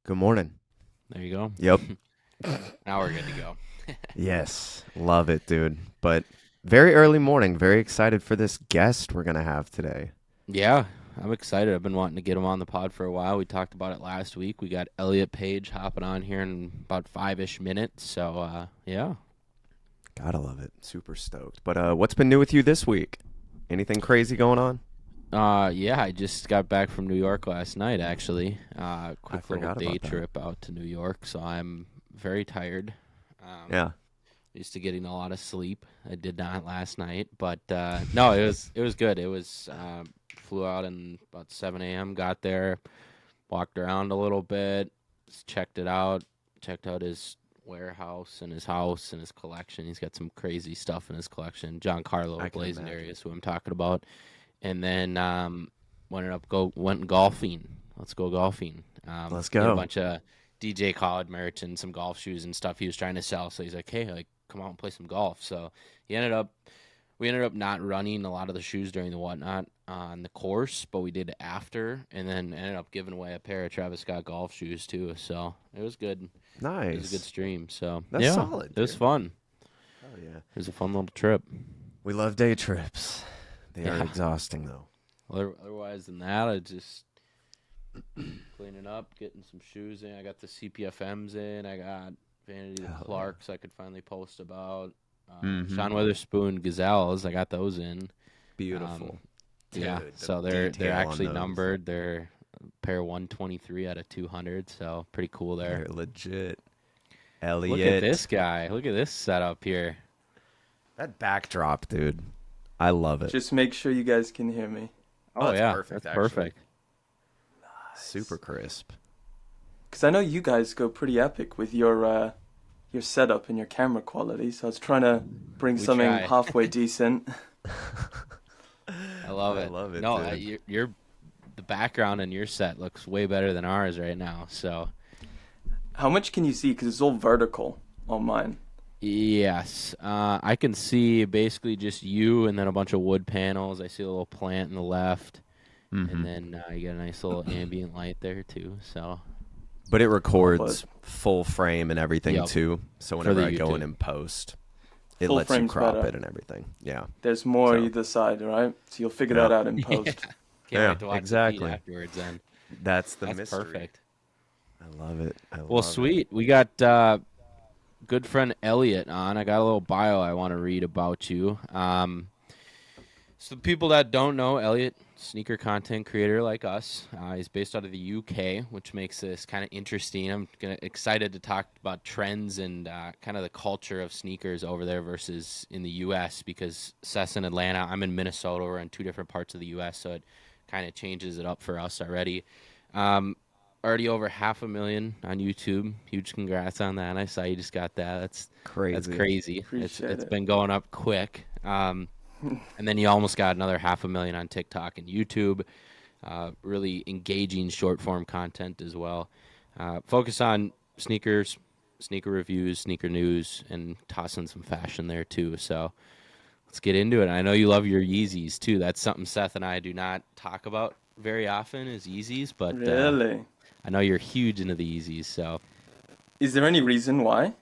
Good morning. There you go. Yep. Now we're good to go. Yes. Love it, dude. But very early morning. Very excited for this guest we're going to have today. Yeah, I'm excited. I've been wanting to get him on the pod for a while. We talked about it last week. We got Elliot Page hopping on here in about 5-ish minutes. So, yeah. Gotta love it. Super stoked. But what's been new with you this week? Anything crazy going on? Yeah, I just got back from New York last night, actually. Quick little forgot day about that. trip out to New York. So I'm very tired. Yeah. Used to getting a lot of sleep. I did not last night, but no, it was good. It was flew out in about 7 a.m. Got there, walked around a little bit, checked it out, checked out his warehouse and his house and his collection. He's got some crazy stuff in his collection. John Carlo, I can Blazing imagine. Areas, who I'm talking about, and then went golfing. Let's go golfing. Let's He had a go. bunch of DJ Khaled merch and some golf shoes and stuff he was trying to sell. So he's like, hey, like, come out and play some golf. So we ended up not running a lot of the shoes during the whatnot on the course, but we did after, and then ended up giving away a pair of Travis Scott golf shoes too. So it was good. It was a good Nice. stream. So That's yeah, solid, it was dude. fun. Oh, yeah. It was a fun little trip. We love day trips. They are Yeah. exhausting, though. Otherwise than that, I just cleaning up, getting some shoes in. I got the CPFMs in. I got Vanity the Hell yeah. Clarks I could finally post about. Mhm. Sean Witherspoon Gazelles. I got those in. Beautiful. Yeah, Dude, the so they're detail on actually those. numbered. They're pair 123 out of 200. So pretty cool there. They're legit. Look Elliot. at this guy. Look at this setup here. That backdrop, dude. I love it. Just make sure you guys can hear me. Oh, it's yeah, perfect, that's actually. perfect. Super crisp. Because I know you guys go pretty epic with your setup and your camera quality, so I was trying to bring We something try. halfway decent. I love I it. love it, No, dude. your the background in your set looks way better than ours right now. So How much can you see? Because it's all vertical on mine. yes, I can see basically just you and then a bunch of wood panels. I see a little plant in the left, Mhm. and then you get a nice little ambient light there too. So But it records full frame and everything Yep. too. So For whenever the I go in YouTube. and post, it Full lets you frame's crop better. it and everything. Yeah. There's more So- either side, right? So you'll figure Yeah. that out in post. Can't Yeah, wait to watch exactly. the feed afterwards. Then That's the that's mystery. perfect. I love it. I Well, love sweet. We got good friend Elliot on. I got a little bio I want to read about you. So the people that don't know, Elliot, sneaker content creator like us. He's based out of the UK, which makes this kind of interesting. I'm excited to talk about trends and kind of the culture of sneakers over there versus in the US, because Seth's in Atlanta. I'm in Minnesota. We're in two different parts of the US, so it kind of changes it up for us already. Already over 500,000 on YouTube. Huge congrats on that. I saw you just got that. That's Crazy. crazy. Appreciate It's it. been going up quick. And then you almost got another 500,000 on TikTok and YouTube. Really engaging short form content as well. Focus on sneakers, sneaker reviews, sneaker news, and tossing some fashion there too. So let's get into it. I know you love your Yeezys too. That's something Seth and I do not talk about very often is Yeezys, but Really? I know you're huge into the Yeezys. So Is there any reason why?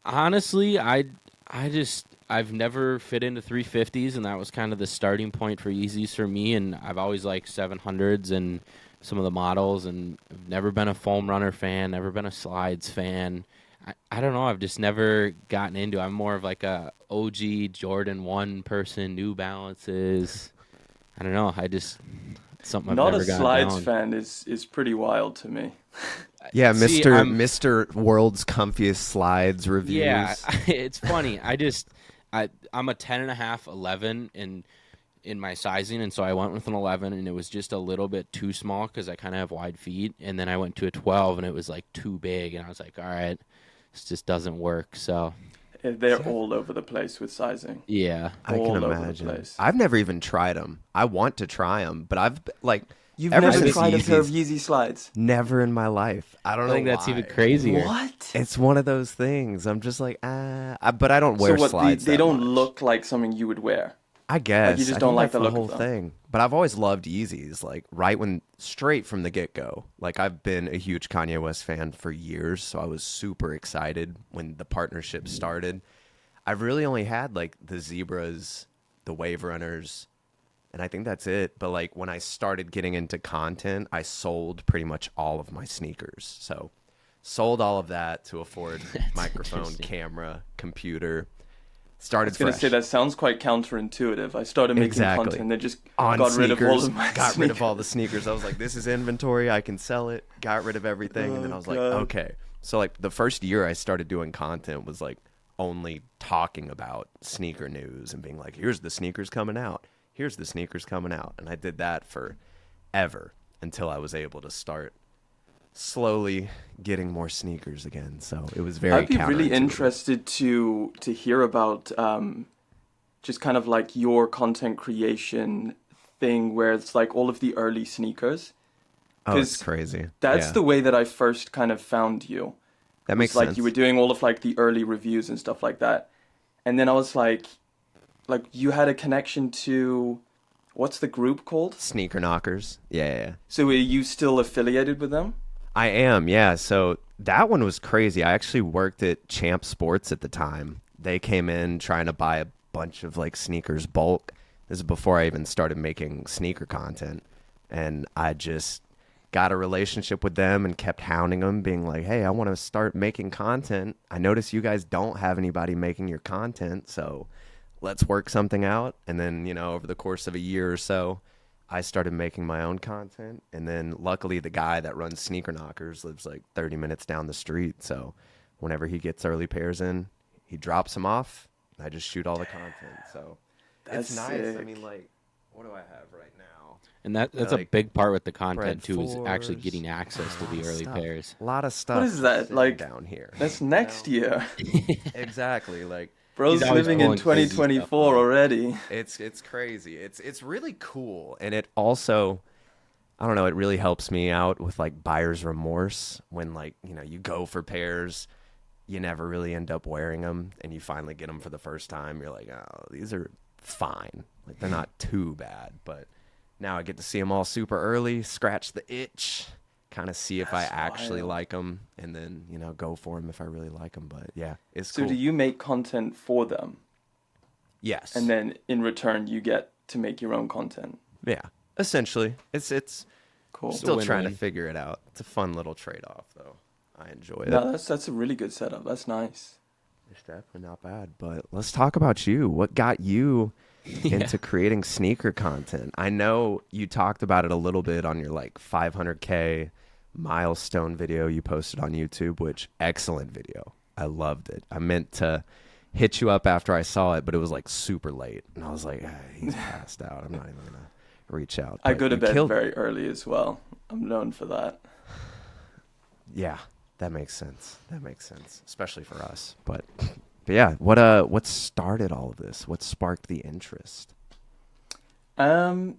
honestly, I've never fit into 350s, and that was kind of the starting point for Yeezys for me. And I've always liked 700s and some of the models, and I've never been a foam runner fan, never been a slides fan. I don't know. I've just never gotten into. I'm more of like a OG Jordan 1 person, New Balances. I don't know. It's something I've Not never a gotten slides down. fan is pretty wild to me. Yeah, See, Mr. I'm- Mr. World's Comfiest Slides reviews. Yeah, it's funny. I'm a 10.5, 11 in my sizing, and so I went with an 11, and it was just a little bit too small because I kind of have wide feet. And then I went to a 12, and it was like too big, and I was like, all right, this just doesn't work. So They're all over the place with sizing. yeah, I all can over the imagine. place. I've never even tried them. I want to try them, but You've ever never since tried a pair of Yeezys, Yeezy slides? never in my life. I don't I know think that's why. even crazier. What? It's one of those things. I'm just like, but I don't wear so what? slides. They that don't much. look like something you would wear. I Like you guess. just I don't think like that's the the look of whole them. thing. But I've always loved Yeezys, like straight from the get-go. Like I've been a huge Kanye West fan for years, so I was super excited when the partnership started. I've really only had like the Zebras, the Wave Runners, and I think that's it. But like when I started getting into content, I sold pretty much all of my sneakers. So sold all of that to afford That's microphone, interesting. camera, computer. I Started was gonna say fresh. that sounds quite counterintuitive. I started making Exactly. content that just On got rid of all sneakers, of my got rid of all the sneakers. sneakers. I was like, this is inventory. I can sell it. Got rid of everything. And then Oh I was like, god. okay. So, like, the first year I started doing content was like only talking about sneaker news and being like, here's the sneakers coming out. Here's the sneakers coming out. And I did that for ever until I was able to start slowly getting more sneakers again. So it was very I'd be really counterintuitive. interested to hear about just kind of like your content creation thing where it's like all of the early sneakers. Oh, it's Because crazy. that's Yeah, the way that I first kind of found you. that makes Was like you were sense. doing all of like the early reviews and stuff like that. And then I was like you had a connection to what's the group called? Sneaker knockers. Yeah, yeah, yeah. So are you still affiliated with them? I am, yeah. So that one was crazy. I actually worked at Champ Sports at the time. They came in trying to buy a bunch of like sneakers bulk. This is before I even started making sneaker content. And I just got a relationship with them and kept hounding them, being like, hey, I want to start making content. I notice you guys don't have anybody making your content. So let's work something out. And then, over the course of a year or so, I started making my own content. And then luckily, the guy that runs Sneaker Knockers lives like 30 minutes down the street. So whenever he gets early pairs in, he drops them off. I just shoot all the content. So That's it's nice. I sick. mean, like, what do I have right now? And that's a Like big part with the Bread content too, is actually fours, getting access a to lot the of early stuff. pairs. A lot of What stuff is that? sitting Like down here. that's you next know? year. Exactly. Like He's Bro's always living in pulling crazy stuff 2024 out. already. it's crazy. It's really cool, and it also, I don't know, it really helps me out with like buyer's remorse when like, you go for pairs, you never really end up wearing them, and you finally get them for the first time. You're like, oh, these are fine. Like they're not too bad, but now I get to see them all super early, scratch the itch, kind of see if I That's actually wild. like them, and then, go for them if I really like them. But yeah, it's So do cool. you make content for them, and Yes. then in return you get to make your own content? Yeah. Essentially, it's Cool. a still trying to win-win. figure it out. It's a fun little trade-off, though. I enjoy it. No, that's a really good setup. That's nice. It's definitely not bad. But let's talk about you. What got you Yeah. into creating sneaker content? I know you talked about it a little bit on your like 500K milestone video you posted on YouTube, which excellent video. I loved it. I meant to hit you up after I saw it, but it was like super late, and I was like, he's passed out. I'm not even gonna reach out. I But go to you bed killed. very early as well. I'm known for that. Yeah, that makes sense. That makes sense, especially for us. But yeah, what started all of this? What sparked the interest? Um,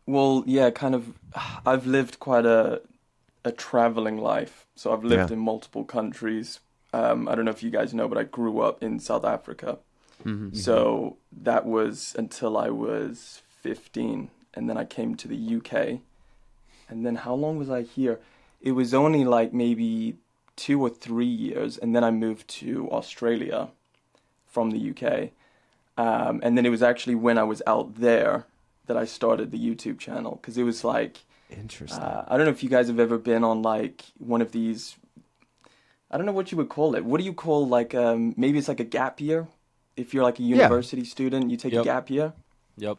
well, yeah, kind of. I've lived quite a traveling life. So I've lived Yeah. in multiple countries. I don't know if you guys know, but I grew up in South Africa. Mm-hmm. So that was until I was 15, and then I came to the UK. And then how long was I here? It was only like maybe 2 or 3 years, and then I moved to Australia from the UK. And then it was actually when I was out there that I started the YouTube channel because it was like Interesting. I don't know if you guys have ever been on like one of these. I don't know what you would call it. What do you call like maybe it's like a gap year? If you're like a Yeah. university student, you take a Yep. gap year. Yep.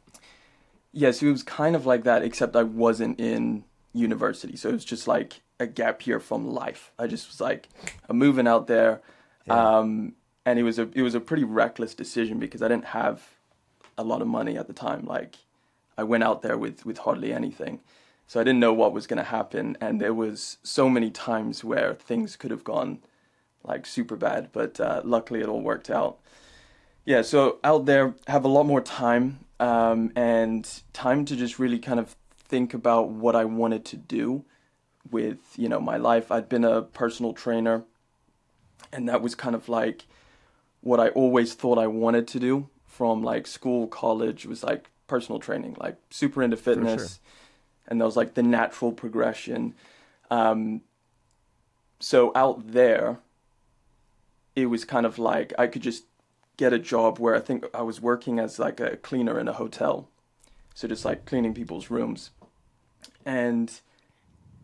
Yeah, so it was kind of like that, except I wasn't in university. So it was just like a gap year from life. I just was like, I'm moving out there. Yeah. And it was a pretty reckless decision because I didn't have a lot of money at the time. Like I went out there with hardly anything. So I didn't know what was going to happen. And there was so many times where things could have gone like super bad, but luckily it all worked out. Yeah, so out there, have a lot more time and time to just really kind of think about what I wanted to do with, my life. I'd been a personal trainer, and that was kind of like what I always thought I wanted to do from like school, college was like personal training, like super into fitness, and there was like the natural progression. So out there, it was kind of like I could just get a job where I think I was working as like a cleaner in a hotel. So just like cleaning people's rooms. And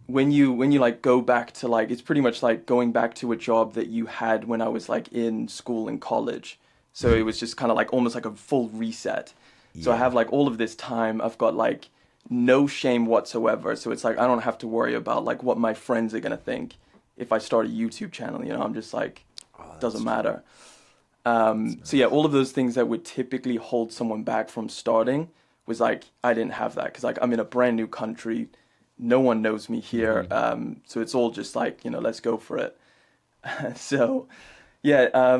when you like go back to like, it's pretty much like going back to a job that you had when I was like in school and college. So it was just kind of like almost like a full reset. So I have like all of this time. I've got like no shame whatsoever. So it's like I don't have to worry about like what my friends are gonna think if I start a YouTube channel. You know, I'm just like, doesn't matter. So yeah, all of those things that would typically hold someone back from starting was like I didn't have that because like I'm in a brand new country, no one knows me here. So it's all just like, you know, let's go for it. So yeah,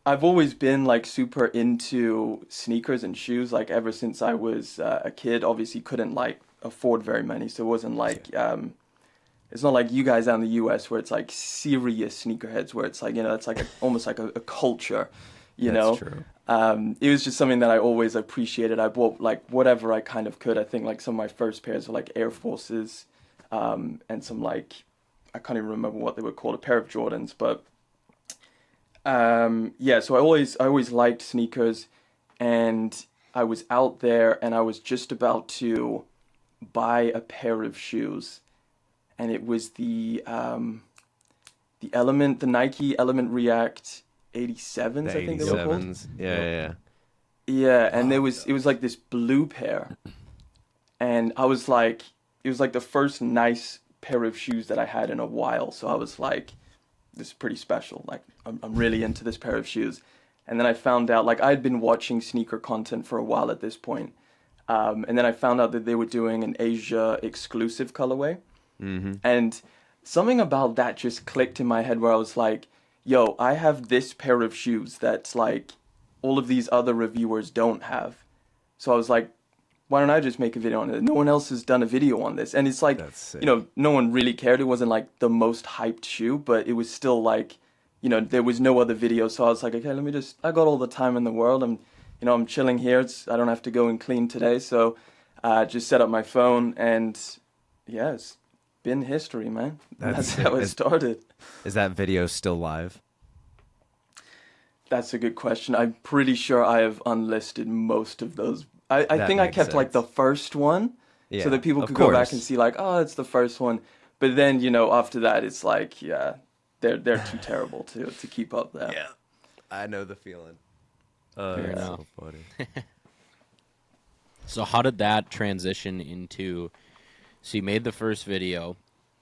I've always been like super into sneakers and shoes, like ever since I was a kid. Obviously couldn't like afford very many, so it wasn't like it's not like you guys out in the US where it's like serious sneakerheads, where it's like, you know, it's like almost like a culture, you know. That's true. It was just something that I always appreciated. I bought like whatever I kind of could. I think like some of my first pairs were like Air Forces, and some like, I can't even remember what they were called, a pair of Jordans, but yeah, so I always liked sneakers, and I was out there and I was just about to buy a pair of shoes, and it was the Nike Element React 87s, I think they were called. 87s. Yeah. Yeah, and it was like this blue pair, and I was like, it was like the first nice pair of shoes that I had in a while, so I was like, this is pretty special. Like, I'm really into this pair of shoes. And then I found out, like, I'd been watching sneaker content for a while at this point. And then I found out that they were doing an Asia exclusive colorway. And something about that just clicked in my head where I was like, yo, I have this pair of shoes that's like all of these other reviewers don't have. So I was like, why don't I just make a video on it? No one else has done a video on this. And it's like, you know, no one really cared. It wasn't like the most hyped shoe, but it was still like, you know, there was no other video. So I was like, okay, I got all the time in the world. I'm chilling here. I don't have to go and clean today. So just set up my phone, and yeah, it's been history, man. That's how it started. Is that video still live? That's a good question. I'm pretty sure I have unlisted most of those. I think I kept like the first one, so that people could go back and see like, oh, it's the first one. But then, you know, after that, it's like, yeah, they're too terrible to keep up there. Yeah, I know the feeling. Fair enough. So funny. So how did that transition into? So you made the first video.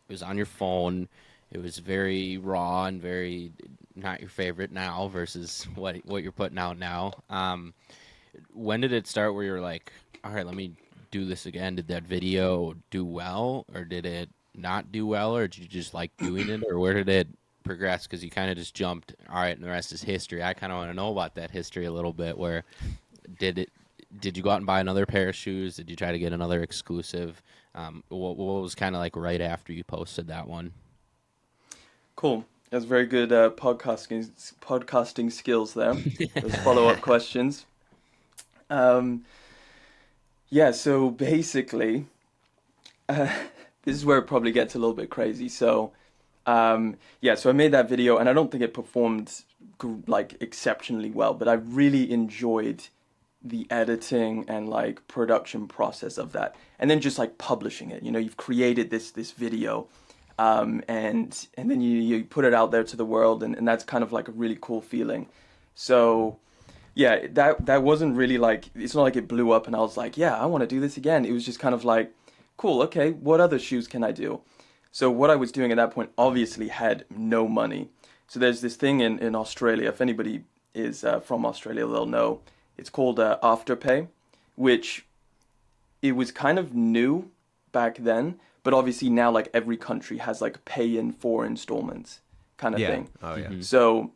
It was on your phone. It was very raw and very not your favorite now versus what you're putting out now. When did it start where you're like, all right, let me do this again? Did that video do well, or did it not do well, or did you just like doing it, or where did it progress? Because you kind of just jumped, all right, and the rest is history. I kind of want to know about that history a little bit. Where did you go out and buy another pair of shoes? Did you try to get another exclusive? What was kind of like right after you posted that one? Cool. That's very good podcasting skills there. Those follow-up questions. Yeah, so basically, this is where it probably gets a little bit crazy. So, yeah, so I made that video, and I don't think it performed like exceptionally well, but I really enjoyed the editing and like production process of that, and then just like publishing it. You know, you've created this video, and then you put it out there to the world, and that's kind of like a really cool feeling. So yeah, that wasn't really like, it's not like it blew up and I was like, yeah, I want to do this again. It was just kind of like, cool, okay, what other shoes can I do? So what I was doing at that point obviously had no money. So there's this thing in Australia, if anybody is from Australia, they'll know. It's called Afterpay, which it was kind of new back then, but obviously now like every country has like pay in 4 installments kind of thing. Oh yeah. So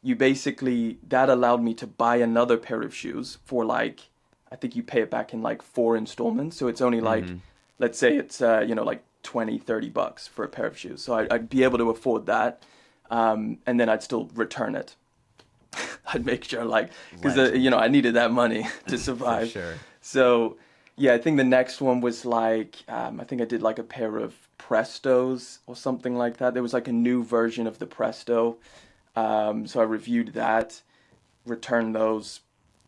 you basically, that allowed me to buy another pair of shoes for like, I think you pay it back in like 4 installments. So it's only like, let's say it's, like $20-$30 for a pair of shoes. So I'd be able to afford that. And then I'd still return it. I'd make sure, like, because Legend. you know, I needed that money to survive. For sure. So yeah, I think the next one was like I think I did like a pair of Prestos or something like that. There was like a new version of the Presto, so I reviewed that, returned those,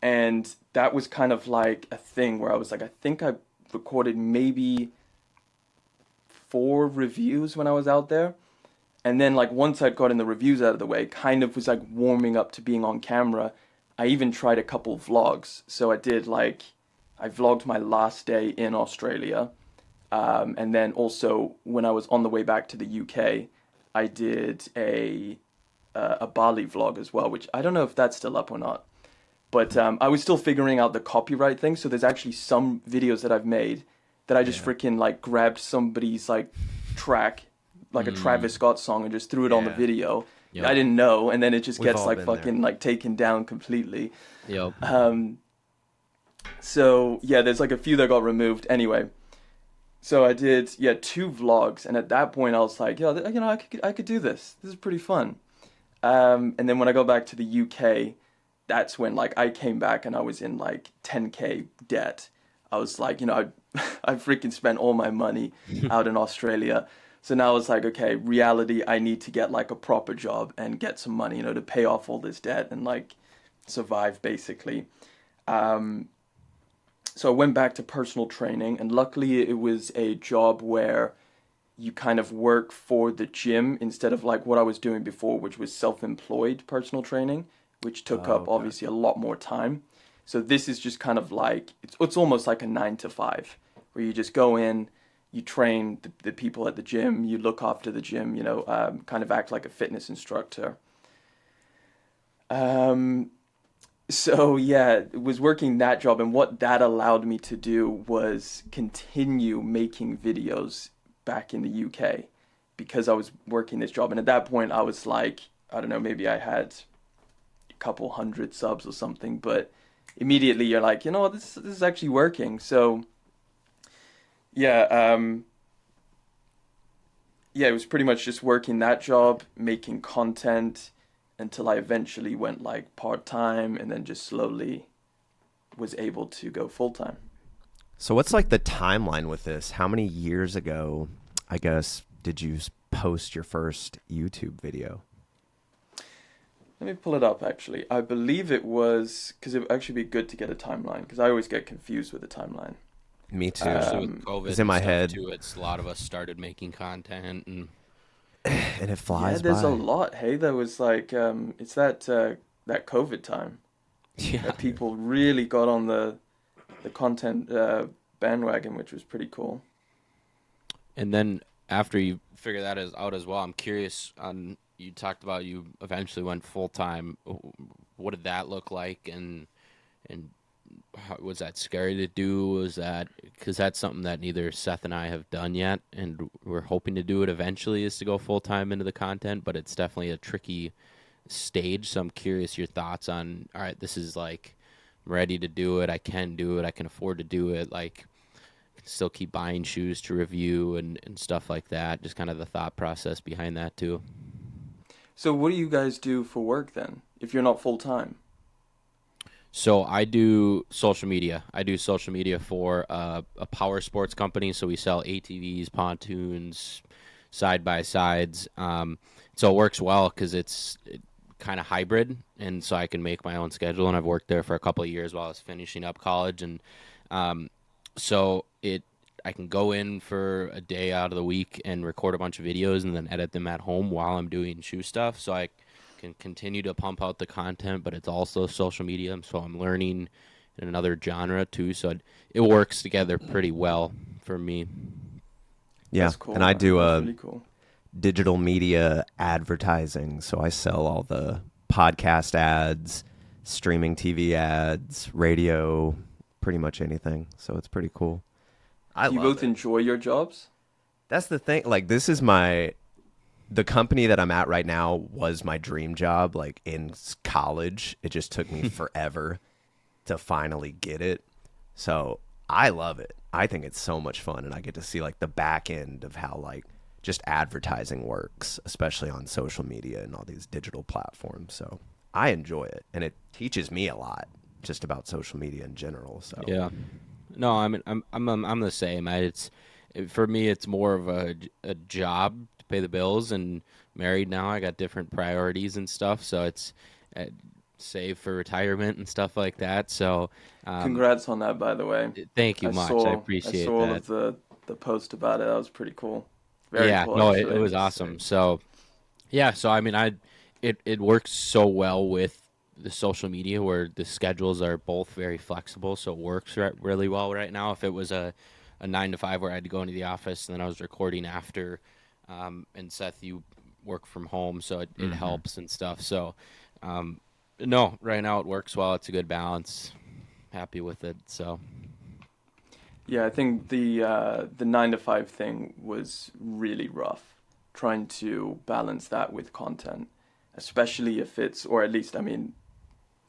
and that was kind of like a thing where I was like, I think I recorded maybe 4 reviews when I was out there. And then like once I'd gotten the reviews out of the way, kind of was like warming up to being on camera. I even tried a couple vlogs. So I did like, I vlogged my last day in Australia. And then also when I was on the way back to the UK, I did a Bali vlog as well, which I don't know if that's still up or not. But I was still figuring out the copyright thing. So there's actually some videos that I've made that I just freaking like grabbed somebody's like track, like a Travis Scott song, and just threw it on the video. Yep. I didn't know, and then it just We've gets all like been fucking there. like taken down completely. Yep. So yeah, there's like a few that got removed anyway. So I did 2 vlogs, and at that point I was like, you know, I could do this. This is pretty fun. And then when I got back to the UK, that's when like I came back and I was in like 10K debt. I was like, you know, I freaking spent all my money out in Australia. So now it's like, okay, reality, I need to get like a proper job and get some money, you know, to pay off all this debt and like survive basically. So I went back to personal training, and luckily it was a job where you kind of work for the gym instead of like what I was doing before, which was self-employed personal training, which took up obviously a lot more time. So this is just kind of like, it's almost like a 9 to 5, where you just go in, you train the people at the gym, you look after the gym, you know, kind of act like a fitness instructor. So yeah, it was working that job, and what that allowed me to do was continue making videos back in the UK because I was working this job. And at that point I was like, I don't know, maybe I had a couple hundred subs or something, but immediately you're like, you know what, this is actually working. So yeah, it was pretty much just working that job, making content, until I eventually went like part-time, and then just slowly was able to go full-time. So what's like the timeline with this? How many years ago, I guess, did you post your first YouTube video? Let me pull it up actually. I believe it was, because it would actually be good to get a timeline, because I always get confused with the timeline. Me too. Especially with COVID it's in my and stuff, head. too. It's a lot of us started making content, and And it flies Yeah, there's by. a lot. Hey, there was like, it's that COVID time yeah, that people really got on the content bandwagon, which was pretty cool. And then after you figure that out as well, I'm curious on, you talked about you eventually went full time. What did that look like, and how, was that scary to do? Was that, because that's something that neither Seth and I have done yet, and we're hoping to do it eventually, is to go full time into the content, but it's definitely a tricky stage. So I'm curious your thoughts on, all right, this is like, I'm ready to do it. I can do it. I can afford to do it. Like, still keep buying shoes to review and stuff like that. Just kind of the thought process behind that too. So what do you guys do for work then, if you're not full-time? So I do social media. I do social media for a power sports company. So we sell ATVs, pontoons, side-by-sides. So it works well because it's kind of hybrid, and so I can make my own schedule. And I've worked there for a couple of years while I was finishing up college, and so I can go in for a day out of the week and record a bunch of videos and then edit them at home while I'm doing shoe stuff. So I can continue to pump out the content, but it's also social media. So I'm learning in another genre too. So it works together pretty well for me. Yeah, That's cool, and I man. do That's really cool. digital media advertising. So I sell all the podcast ads, streaming TV ads, radio, pretty much anything. So it's pretty cool. Do you both enjoy your jobs? That's the thing. Like, this is the company that I'm at right now was my dream job. Like, in college, it just took me forever to finally get it. So I love it. I think it's so much fun, and I get to see like the back end of how like just advertising works, especially on social media and all these digital platforms. So I enjoy it, and it teaches me a lot just about social media in general. So Yeah. No, I mean, I'm the same. For me, it's more of a job to pay the bills, and married now, I got different priorities and stuff. So it's uh, save for retirement and stuff like that. So, Congrats on that, by the way. thank you much. I I appreciate saw all that. of the post about it. That was pretty cool. Very Yeah, cool, no, it actually. was awesome. So, yeah, so I mean, it works so well with the social media where the schedules are both very flexible, so it works really well right now. If it was a 9 to 5 where I had to go into the office and then I was recording after, and Seth, you work from home, so it helps and stuff. So, no, right now it works well. It's a good balance. Happy with it. So, Yeah, I think the 9 to 5 thing was really rough, trying to balance that with content, especially if it's, or at least, I mean,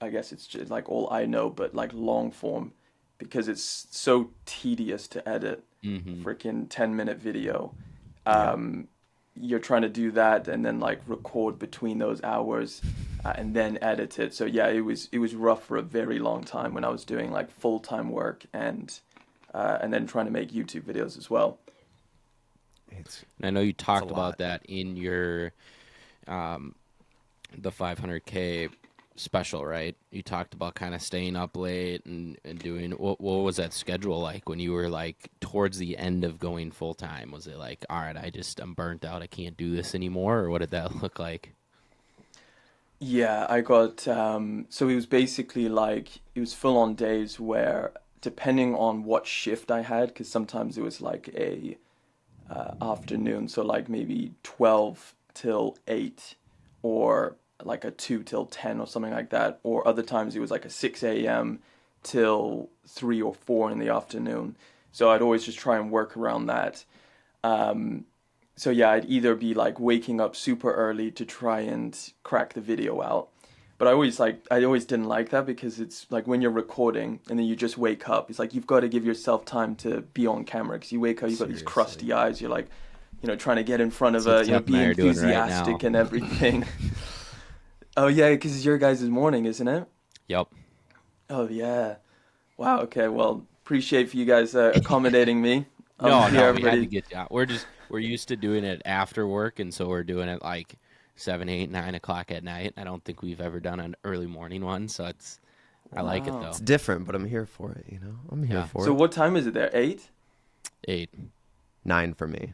I guess it's just like all I know, but like long form, because it's so tedious to edit. Freaking 10-minute video. You're trying to do that and then like record between those hours, and then edit it. So yeah, it was rough for a very long time when I was doing like full-time work and then trying to make YouTube videos as well. it's and I know you talked a about lot. that in your the 500K special, right? You talked about kind of staying up late and doing what was that schedule like when you were like towards the end of going full time? Was it like, all right, I'm burnt out, I can't do this anymore, or what did that look like? Yeah, I got so it was basically like it was full on days where depending on what shift I had, because sometimes it was like a afternoon, so like maybe 12 till 8 or like a 2 till 10 or something like that, or other times it was like a 6 a.m. till 3 or 4 in the afternoon. So I'd always just try and work around that. So yeah, I'd either be like waking up super early to try and crack the video out. But I always didn't like that because it's like when you're recording and then you just wake up, it's like you've got to give yourself time to be on camera because you wake up, you've got these crusty eyes, you're like, trying to get in front of That's what be Seth and I are doing right enthusiastic now. and everything. Oh yeah, because it's your guys' morning, isn't it? Yep. Oh yeah. Wow. Okay. Well, appreciate for you guys accommodating me. No, I'm here we had to ready. get you out. We're used to doing it after work, and so we're doing it like 7, 8, 9 o'clock at night. I don't think we've ever done an early morning one, so I like it Wow. though. It's different, but I'm here for it. I'm here Yeah. for So it. what time is it there? 8? 8. 9 for me.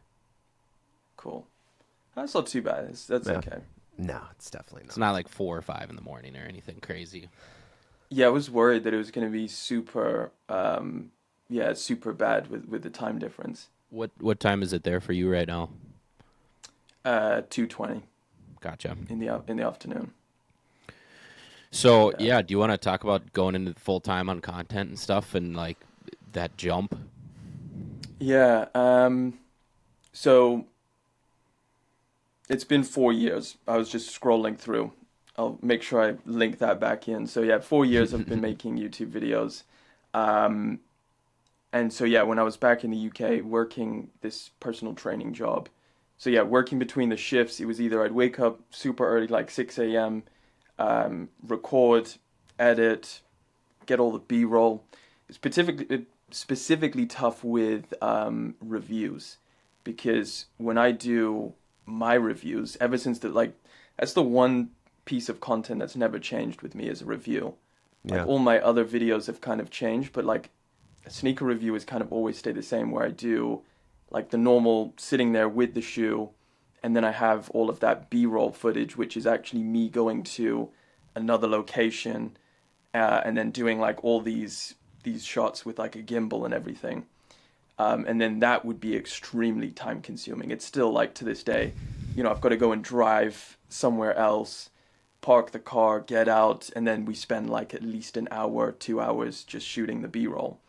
Cool. That's not too bad. That's Yeah. okay. No, it's definitely It's not. not like 4 or 5 in the morning or anything crazy. Yeah, I was worried that it was going to be super, super bad with the time difference. What time is it there for you right now? 2:20 Gotcha. in the afternoon. So Yeah. yeah, do you want to talk about going into full time on content and stuff and like that jump? Yeah. So it's been 4 years. I was just scrolling through. I'll make sure I link that back in. So yeah, 4 years I've been making YouTube videos. And so yeah, when I was back in the UK working this personal training job, so yeah, working between the shifts, it was either I'd wake up super early, like 6 a.m., record, edit, get all the B-roll. Specifically tough with reviews because when I do my reviews, ever since that's the one piece of content that's never changed with me is a review. Like Yeah. all my other videos have kind of changed, but like a sneaker review has kind of always stayed the same where I do like the normal sitting there with the shoe and then I have all of that B-roll footage, which is actually me going to another location and then doing like all these shots with like a gimbal and everything. And then that would be extremely time consuming. It's still like to this day, I've got to go and drive somewhere else, park the car, get out, and then we spend like at least an hour, 2 hours just shooting the B-roll.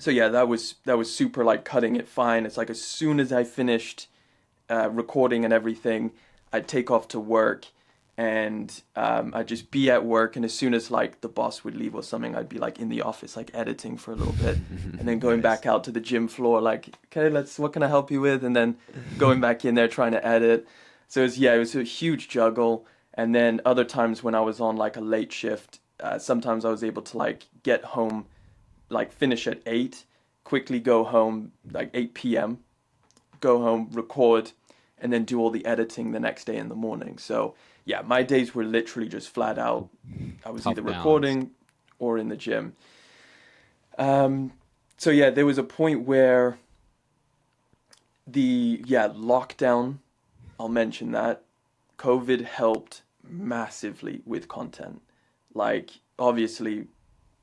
So yeah, that was super like cutting it fine. It's like as soon as I finished recording and everything, I'd take off to work and I'd just be at work, and as soon as like the boss would leave or something, I'd be like in the office like editing for a little bit and then going back out to the gym floor like, okay, what can I help you with, and then going back in there trying to edit. So it was a huge juggle. And then other times when I was on like a late shift, sometimes I was able to like get home, like finish at 8, quickly go home like 8 p.m., go home, record, and then do all the editing the next day in the morning. So yeah, my days were literally just flat out. I was Tough either balance. recording or in the gym. So yeah, there was a point where lockdown, I'll mention that. COVID helped massively with content. Like, obviously,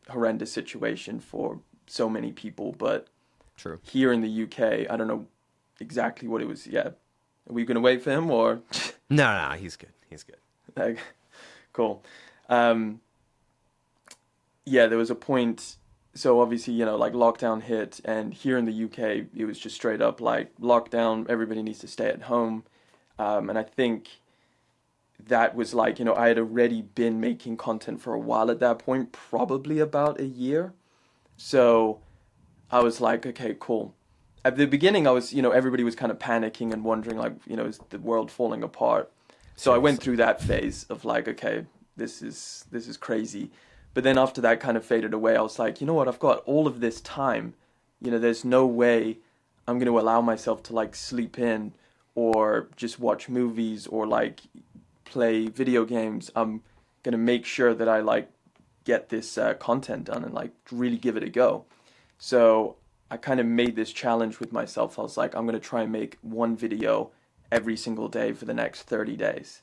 horrendous situation for so many people, but True. here in the UK, I don't know exactly what it was. Yeah, are we gonna wait for him or? No, he's good. He's good. Like, cool. Um, yeah, there was a point. So obviously, like lockdown hit, and here in the UK, it was just straight up like lockdown. Everybody needs to stay at home, and I think that was like, I had already been making content for a while at that point, probably about a year. So I was like, okay, cool. At the beginning, I was, everybody was kind of panicking and wondering, like, is the world falling apart? So I went Seriously. through that phase of like, okay, this is crazy. But then after that kind of faded away, I was like, you know what? I've got all of this time. There's no way I'm going to allow myself to like sleep in or just watch movies or like play video games. I'm going to make sure that I like get this content done and like really give it a go. So I kind of made this challenge with myself. I was like, I'm going to try and make one video every single day for the next 30 days.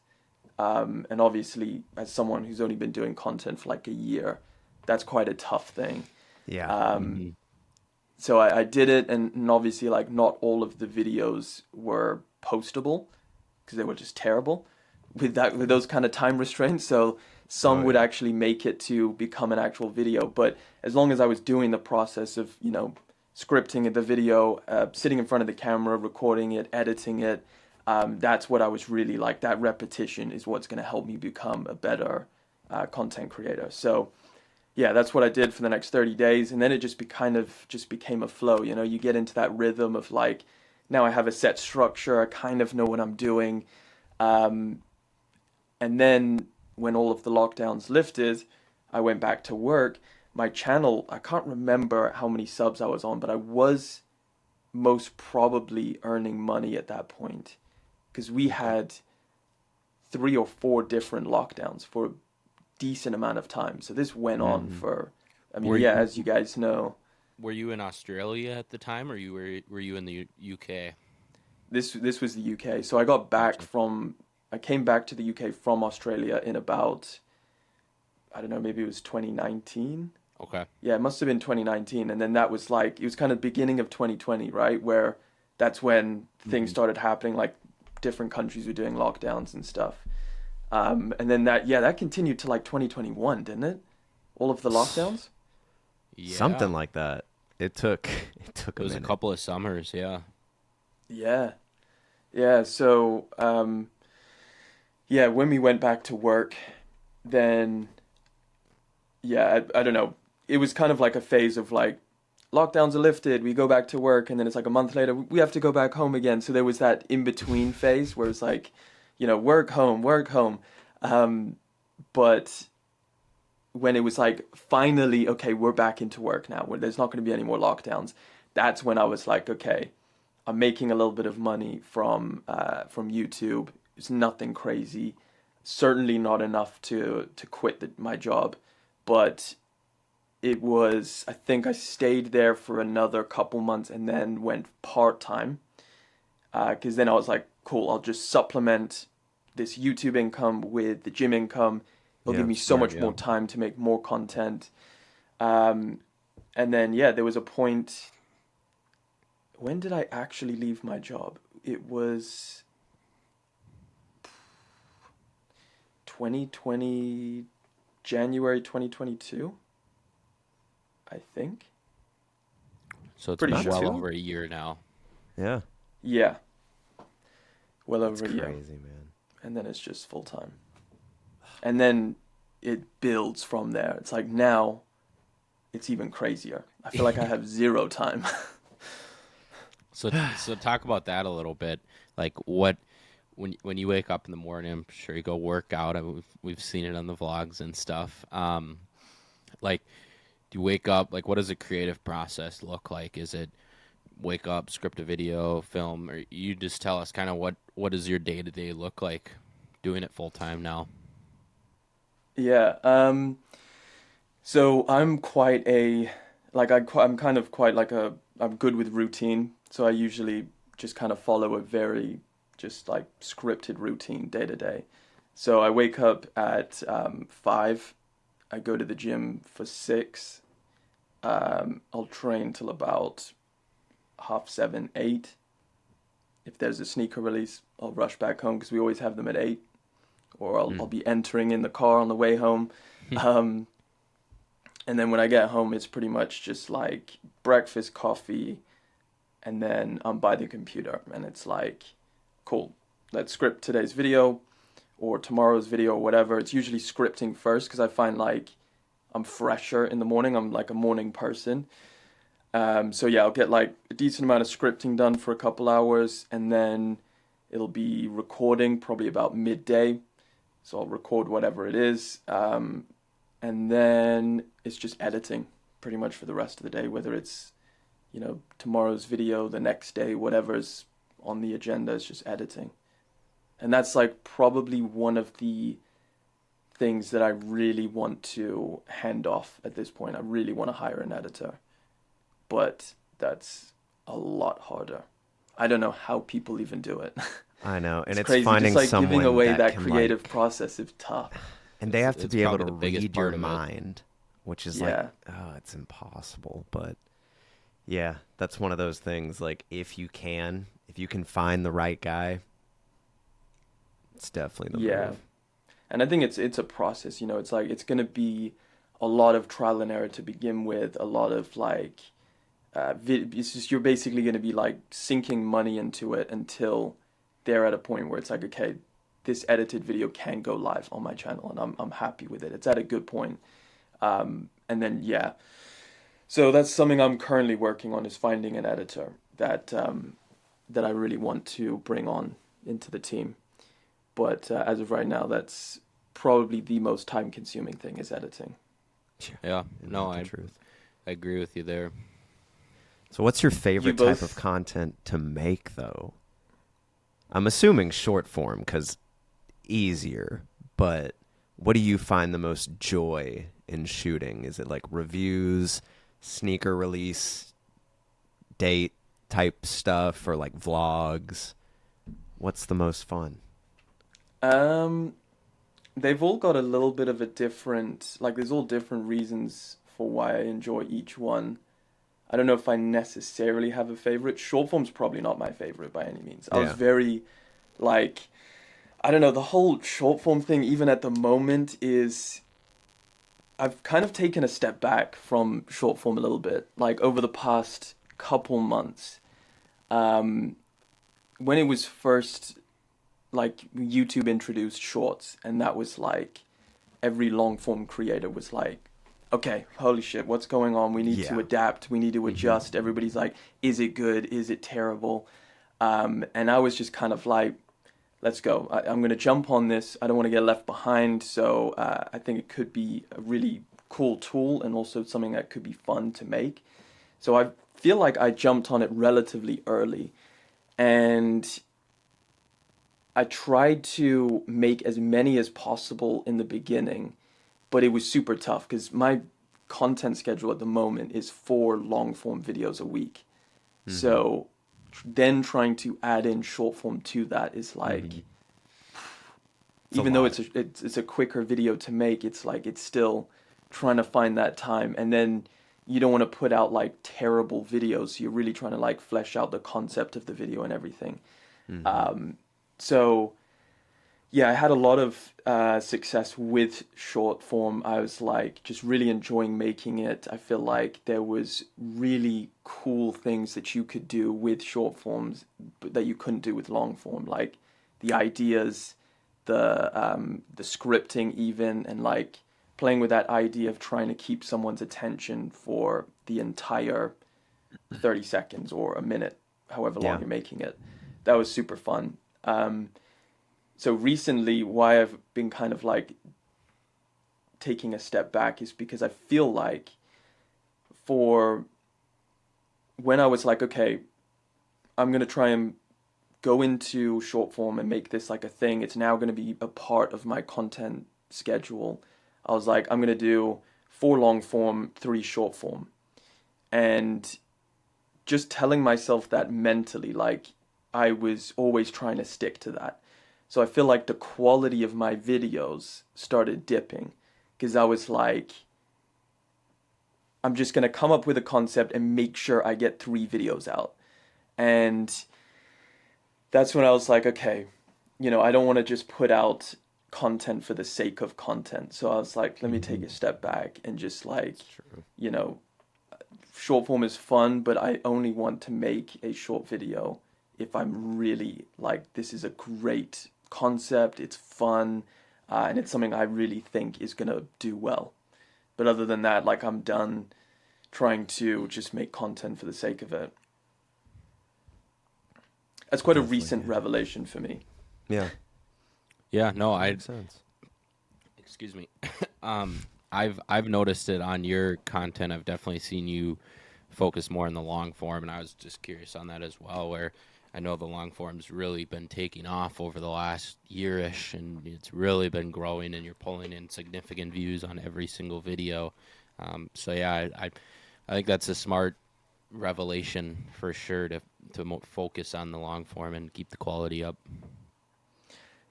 And obviously, as someone who's only been doing content for like a year, that's quite a tough thing. Yeah. So I did it, and obviously, like, not all of the videos were postable because they were just terrible with those kind of time restraints. So some Oh, would yeah. actually make it to become an actual video. But as long as I was doing the process of, scripting the video, sitting in front of the camera, recording it, editing it, that's what I was really like. That repetition is what's going to help me become a better content creator. So yeah, that's what I did for the next 30 days. And then it just became a flow. You get into that rhythm of like, now I have a set structure. I kind of know what I'm doing. And then when all of the lockdowns lifted, I went back to work. My channel, I can't remember how many subs I was on, but I was most probably earning money at that point because we had 3 or 4 different lockdowns for a decent amount of time. So this went on for, Were you- as you guys know, Were you in Australia at the time, or were you in the UK? this was the UK. So I came back to the UK from Australia in about, I don't know, maybe it was 2019. Okay. Yeah, it must have been 2019. And then that was like, it was kind of beginning of 2020, right? Where that's when things started happening, like different countries were doing lockdowns and stuff. And then that continued to like 2021, didn't it? All of the lockdowns? Yeah. Something like that. It took It a was a minute. couple of summers. Yeah. Yeah. Yeah. So, when we went back to work, then, I don't know. It was kind of like a phase of like, lockdowns are lifted, we go back to work, and then it's like a month later, we have to go back home again. So there was that in-between phase where it's like, work, home, work, home. But when it was like, finally, okay, we're back into work now, where there's not going to be any more lockdowns, that's when I was like, okay, I'm making a little bit of money from YouTube. It's nothing crazy. Certainly not enough to quit my job. But it was, I think I stayed there for another couple months and then went part-time. Because then I was like, cool, I'll just supplement this YouTube income with the gym income. It'll Yeah, give me so smart, much yeah. more time to make more content. And then, there was a point. When did I actually leave my job? It was 2020, January 2022, I think. So it's Pretty been sure. well over a year now. Yeah. Yeah. Well It's over a year. crazy, man. And then it's just full time. And then it builds from there. It's like now it's even crazier. I feel like I have zero time. So talk about that a little bit. Like what when you wake up in the morning, I'm sure you go work out. We've seen it on the vlogs and stuff. Like, do you wake up? Like, what does a creative process look like? Is it wake up, script a video, film, or you just tell us kind of what does your day to day look like doing it full time now? Yeah. So I'm quite a like I'm kind of quite like a I'm good with routine. So I usually just kind of follow a very just like scripted routine day to day. So I wake up at 5. I go to the gym for 6. I'll train till about 6:30, 8. If there's a sneaker release, I'll rush back home because we always have them at 8. Or I'll be entering in the car on the way home. And then when I get home, it's pretty much just like breakfast, coffee, and then I'm by the computer. And it's like, cool, let's script today's video or tomorrow's video or whatever. It's usually scripting first because I find like I'm fresher in the morning. I'm like a morning person. So yeah, I'll get like a decent amount of scripting done for a couple hours, and then it'll be recording probably about midday. So I'll record whatever it is. And then it's just editing pretty much for the rest of the day, whether it's, tomorrow's video, the next day, whatever's on the agenda is just editing. And that's like probably one of the things that I really want to hand off at this point. I really want to hire an editor, but that's a lot harder. I don't know how people even do it. I know, and it's crazy. finding Just like someone giving away that can, creative like, process is tough. and they have to It's be able probably to the biggest read your part of it. mind, which is Yeah. like, oh, it's impossible. But yeah, that's one of those things. Like, if you can find the right guy, it's definitely the Yeah. move. And I think it's a process, it's like it's going to be a lot of trial and error to begin with, a lot of like it's just you're basically going to be like sinking money into it until they're at a point where it's like, okay, this edited video can go live on my channel and I'm happy with it. It's at a good point. And then yeah. So that's something I'm currently working on, is finding an editor that I really want to bring on into the team. But as of right now, that's probably the most time-consuming thing, is editing. Yeah, Isn't no, that the I truth. agree with you there. So what's your favorite You type both- of content to make, though? I'm assuming short form, because easier, but what do you find the most joy in shooting? Is it like reviews, sneaker release, date type stuff, or like vlogs? What's the most fun? They've all got a little bit of a different, like there's all different reasons for why I enjoy each one. I don't know if I necessarily have a favorite. Short form's probably not my favorite by any means. I was Yeah. very, like, I don't know, the whole short form thing, even at the moment, is I've kind of taken a step back from short form a little bit, like over the past couple months. When it was first, like, YouTube introduced shorts, and that was like, every long form creator was like, okay, holy shit, what's going on? We need to Yeah. adapt, we need to adjust. Everybody's like, is it good? Is it terrible? And I was just kind of like, let's go. I'm going to jump on this. I don't want to get left behind. So I think it could be a really cool tool, and also something that could be fun to make. So I feel like I jumped on it relatively early, and I tried to make as many as possible in the beginning, but it was super tough because my content schedule at the moment is 4 long form videos a week. So then trying to add in short form to that is like, It's a even though lot. it's a quicker video to make, it's like it's still trying to find that time. And then you don't want to put out like terrible videos, so you're really trying to like flesh out the concept of the video and everything. So yeah, I had a lot of success with short form. I was like just really enjoying making it. I feel like there was really cool things that you could do with short forms but that you couldn't do with long form, like the ideas, the scripting even, and like playing with that idea of trying to keep someone's attention for the entire 30 seconds or a minute, however long Yeah. you're making it. That was super fun. so recently, why I've been kind of like taking a step back is because I feel like for when I was like, okay, I'm gonna try and go into short form and make this like a thing. It's now gonna be a part of my content schedule. I was like, I'm gonna do 4 long form, 3 short form, and just telling myself that mentally, like I was always trying to stick to that. So I feel like the quality of my videos started dipping because I was like, I'm just gonna come up with a concept and make sure I get 3 videos out. And that's when I was like, okay, I don't want to just put out content for the sake of content. So I was like, let me take a step back and just like, you know, short form is fun, but I only want to make a short video if I'm really like, this is a great concept, it's fun, and it's something I really think is gonna do well. But other than that, like I'm done trying to just make content for the sake of it. That's quite a recent revelation for me. Yeah. Yeah, no, Makes sense. excuse me. I've noticed it on your content. I've definitely seen you focus more on the long form, and I was just curious on that as well, where I know the long form's really been taking off over the last year-ish, and it's really been growing, and you're pulling in significant views on every single video. So yeah, I think that's a smart revelation for sure to focus on the long form and keep the quality up.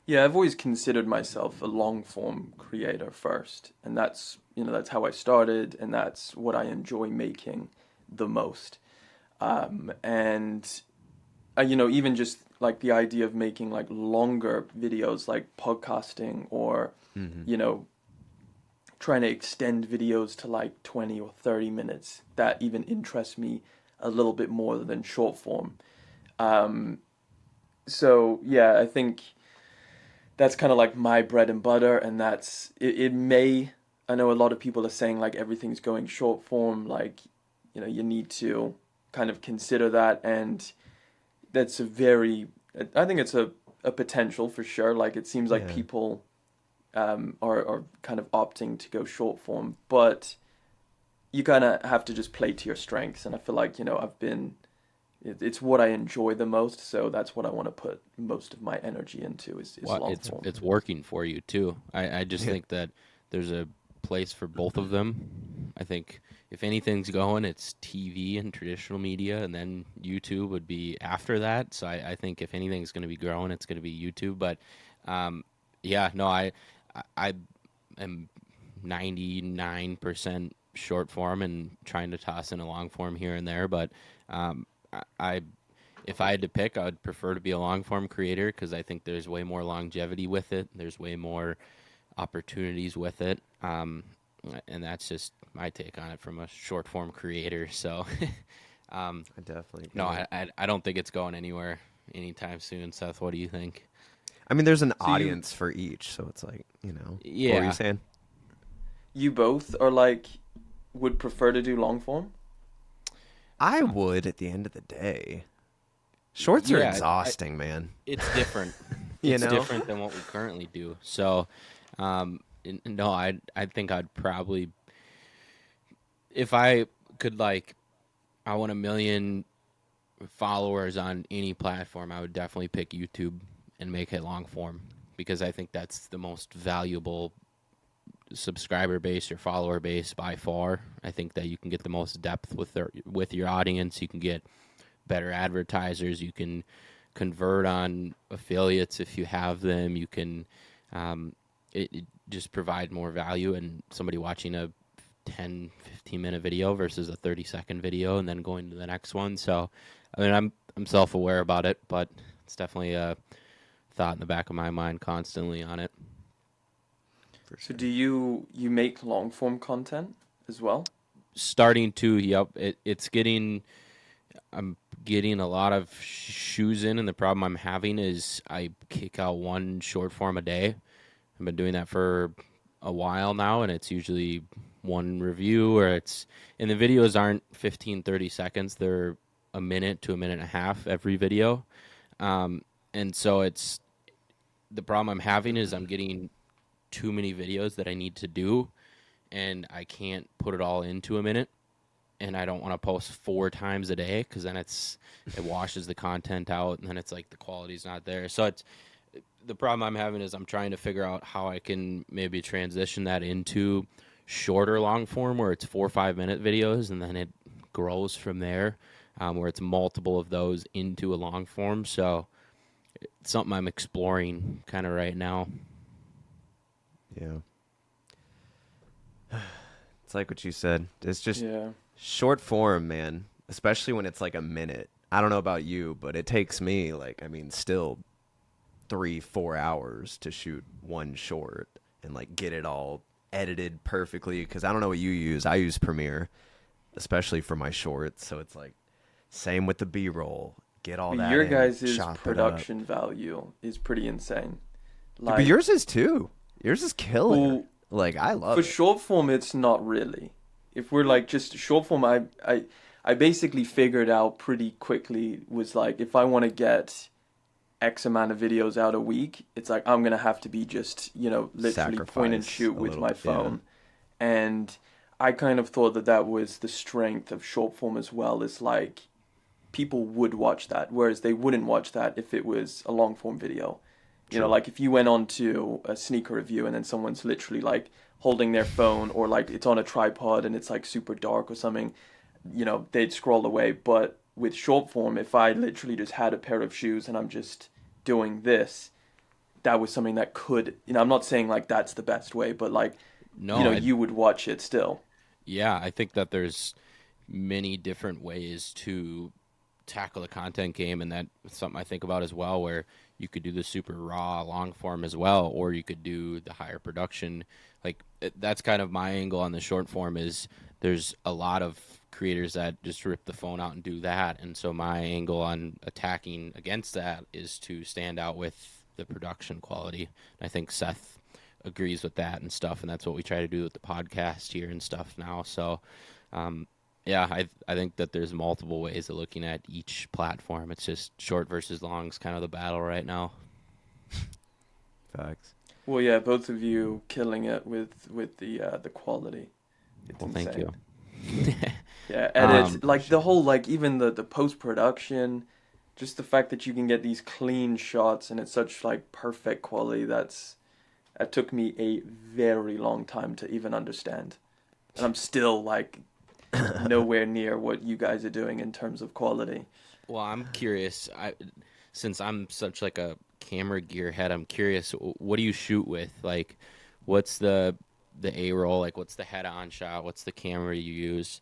Yeah, I've always considered myself a long form creator first, and that's how I started, and that's what I enjoy making the most. And even just like the idea of making like longer videos, like podcasting, or trying to extend videos to like 20 or 30 minutes, that even interests me a little bit more than short form. So yeah, I think that's kind of like my bread and butter, and that's it may, I know a lot of people are saying like everything's going short form, like you need to kind of consider that, and that's I think it's a potential for sure. Like it seems like people are kind of opting to go short form, but you kind of have to just play to your strengths, and I feel like it's what I enjoy the most, so that's what I want to put most of my energy into is long form. It's working for you too. I just think that there's a place for both of them. I think if anything's going, it's TV and traditional media, and then YouTube would be after that. So I think if anything's going to be growing, it's going to be YouTube. But I am 99% short form and trying to toss in a long form here and there. But if I had to pick, I would prefer to be a long form creator because I think there's way more longevity with it. There's way more opportunities with it. And that's just my take on it from a short form creator. So I definitely agree. No, I don't think it's going anywhere anytime soon. Seth, what do you think? I mean, there's an audience for each, so it's like, Yeah. What were you saying? You both are like would prefer to do long form? I would at the end of the day. Shorts are exhausting, man. It's different. It's different than what we currently do. So, no, I think I'd probably, if I could, like, I want 1 million followers on any platform, I would definitely pick YouTube and make it long form because I think that's the most valuable subscriber base or follower base by far. I think that you can get the most depth with your audience. You can get better advertisers. You can convert on affiliates if you have them. You can it just provide more value, and somebody watching a 10, 15-minute video versus a 30-second video and then going to the next one. So, I mean, I'm self-aware about it, but it's definitely a thought in the back of my mind constantly on it. So do you make long form content as well? Starting to, yep. I'm getting a lot of shoes in, and the problem I'm having is I kick out 1 short form a day. I've been doing that for a while now, and it's usually 1 review, and the videos aren't 15, 30 seconds. They're a minute to a minute and a half every video. And so the problem I'm having is I'm getting too many videos that I need to do, and I can't put it all into a minute. And I don't want to post 4 times a day because then it washes the content out, and then it's like the quality's not there. So it's the problem I'm having is I'm trying to figure out how I can maybe transition that into shorter long form where it's 4 or 5 minute videos, and then it grows from there, where it's multiple of those into a long form. So it's something I'm exploring kind of right now. Yeah. It's like what you said. It's just Yeah. short form, man, especially when it's like a minute. I don't know about you, but it takes me still 3-4 hours to shoot one short and like get it all edited perfectly. Cause I don't know what you use. I use Premiere, especially for my shorts. So it's like same with the B-roll. Get all that. Your in, guys' chop it up. production value is pretty insane. Dude, but yours is too. Yours is killer. Well, like I love for it. short form, it's not really. If we're like just short form, I basically figured out pretty quickly was like if I want to get X amount of videos out a week, it's like I'm gonna have to be just literally point and Sacrifice shoot a with little my bit, phone, and I kind of thought that was the strength of short form as well. Is like people would watch that, whereas they wouldn't watch that if it was a long form video. True. Like if you went on to a sneaker review and then someone's literally like holding their phone or like it's on a tripod and it's like super dark or something, they'd scroll away. But with short form, if I literally just had a pair of shoes and I'm just doing this, that was something that could, I'm not saying like that's the best way, but like, you would watch it still. Yeah, I think that there's many different ways to tackle the content game, and that's something I think about as well, where you could do the super raw long form as well, or you could do the higher production. Like that's kind of my angle on the short form is there's a lot of creators that just rip the phone out and do that, and so my angle on attacking against that is to stand out with the production quality. And I think Seth agrees with that and stuff, and that's what we try to do with the podcast here and stuff now. So yeah, I think that there's multiple ways of looking at each platform. It's just short versus long is kind of the battle right now. Facts. Well, yeah, both of you killing it with the quality. It's Well, insane. thank you. Yeah, edit, like the whole, like even the post-production, just the fact that you can get these clean shots and it's such like perfect quality, that took me a very long time to even understand. And I'm still like nowhere near what you guys are doing in terms of quality. Well, I'm curious. Since I'm such like a camera gearhead, I'm curious. What do you shoot with? Like, what's the A-roll? Like, what's the head-on shot? What's the camera you use?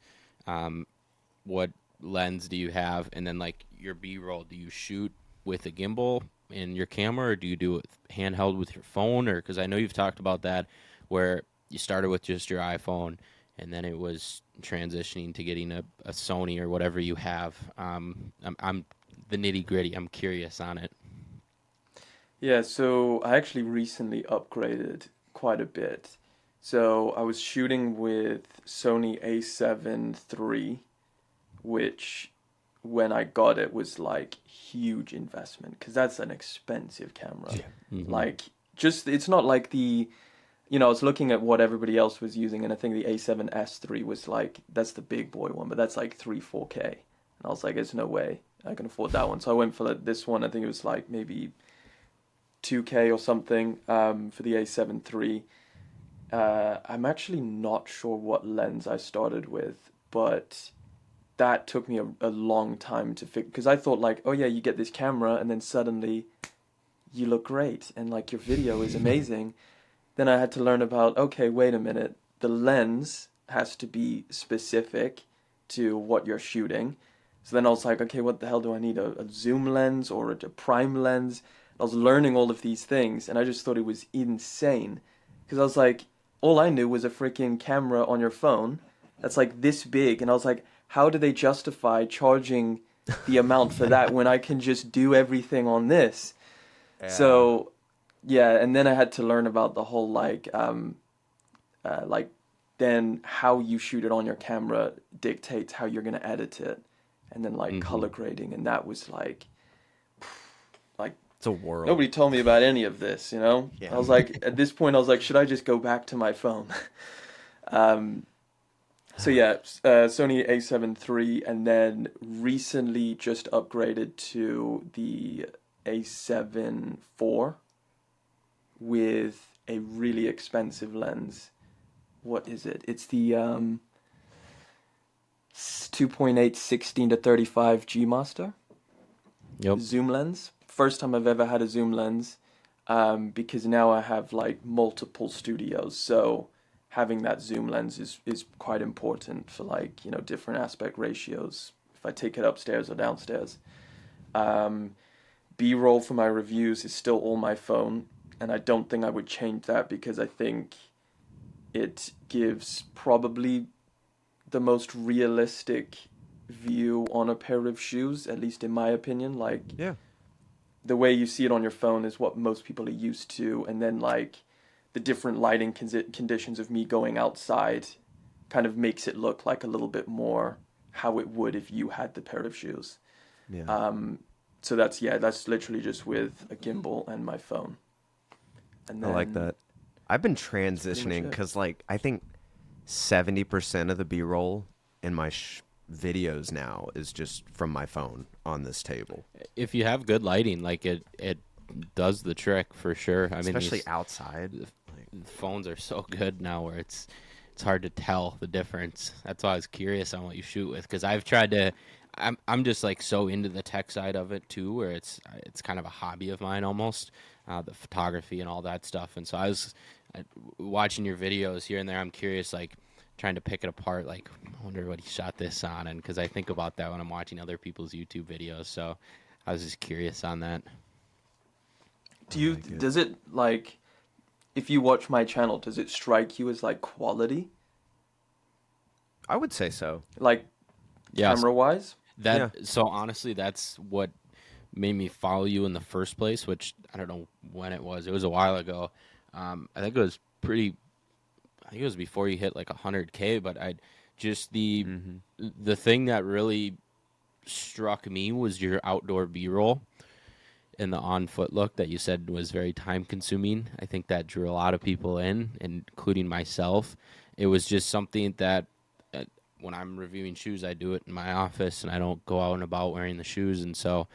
What lens do you have? And then like your B-roll, do you shoot with a gimbal in your camera, or do you do it handheld with your phone? Or because I know you've talked about that, where you started with just your iPhone, and then it was transitioning to getting a Sony or whatever you have. I'm the nitty gritty. I'm curious on it. Yeah, so I actually recently upgraded quite a bit. So I was shooting with Sony A7 III, which when I got it was like huge investment because that's an expensive camera. Yeah. Mm-hmm. Like just it's not like I was looking at what everybody else was using, and I think the A7S III was like, that's the big boy one, but that's like 4K. And I was like, there's no way I can afford that one. So I went for this one. I think it was like maybe 2K or something for the A7 III. I'm actually not sure what lens I started with, but that took me a long time to figure, because I thought like, oh yeah, you get this camera and then suddenly you look great and like your video is amazing. Then I had to learn about, okay, wait a minute, the lens has to be specific to what you're shooting. So then I was like, okay, what the hell do I need? A zoom lens or a prime lens? I was learning all of these things, and I just thought it was insane. Because I was like, all I knew was a freaking camera on your phone that's like this big, and I was like, how do they justify charging the amount for that when I can just do everything on this? Yeah. So, yeah, and then I had to learn about the whole like then how you shoot it on your camera dictates how you're gonna edit it, and then like color grading, and that was like It's a world. Nobody told me about any of this, you know? Yeah. I was like, at this point, I was like, should I just go back to my phone? So yeah, Sony A7 III, and then recently just upgraded to the A7 IV with a really expensive lens. What is it? It's the 2.8 16-35 G Master zoom lens. First time I've ever had a zoom lens, because now I have like multiple studios, so having that zoom lens is quite important for like, you know, different aspect ratios if I take it upstairs or downstairs. B-roll for my reviews is still all my phone, and I don't think I would change that because I think it gives probably the most realistic view on a pair of shoes, at least in my opinion. Like, Yeah. the way you see it on your phone is what most people are used to, and then like the different lighting conditions of me going outside kind of makes it look like a little bit more how it would if you had the pair of shoes. Yeah. So that's literally just with a gimbal and my phone. And I like then- that. I've been pretty much transitioning it. because, like, I think 70% of the B-roll in my videos now is just from my phone on this table, If you have good lighting, like it does the trick for sure. I mean, especially these outside. phones are so good now where it's hard to tell the difference. That's why I was curious on what you shoot with, because I've tried to. I'm just like so into the tech side of it too, where it's kind of a hobby of mine almost, the photography and all that stuff. And so I was watching your videos here and there. I'm curious, like trying to pick it apart. Like, I wonder what he shot this on, and because I think about that when I'm watching other people's YouTube videos. So I was just curious on that. Does it, like, if you watch my channel, does it strike you as like quality? I would say so. Like, Yeah, camera wise? So honestly, that's what made me follow you in the first place, which I don't know when it was. It was a while ago. I think it was before you hit like 100K, but I just the thing that really struck me was your outdoor B-roll and the on-foot look that you said was very time-consuming. I think that drew a lot of people in, including myself. It was just something that when I'm reviewing shoes, I do it in my office, and I don't go out and about wearing the shoes. And so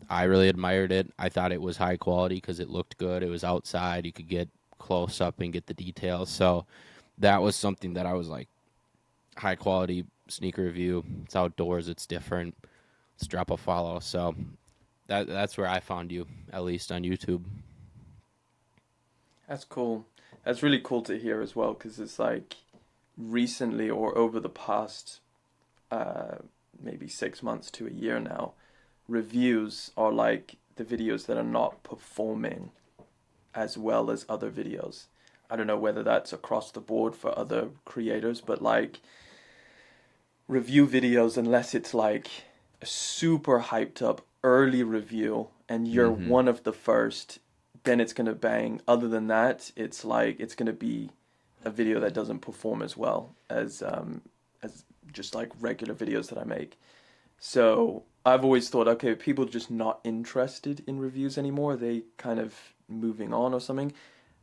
I really admired it. I thought it was high quality because it looked good. It was outside. You could get close up and get the details. So that was something that I was like, high quality sneaker review. It's outdoors. It's different. Let's drop a follow. So that's where I found you, at least on YouTube. That's cool. That's really cool to hear as well, because it's like recently or over the past maybe 6 months to a year now, reviews are like the videos that are not performing as well as other videos. I don't know whether that's across the board for other creators, but like review videos, unless it's like a super hyped up early review and you're one of the first, then it's gonna bang. Other than that, it's like it's gonna be a video that doesn't perform as well as just like regular videos that I make. So I've always thought, okay, people are just not interested in reviews anymore. They kind of moving on or something.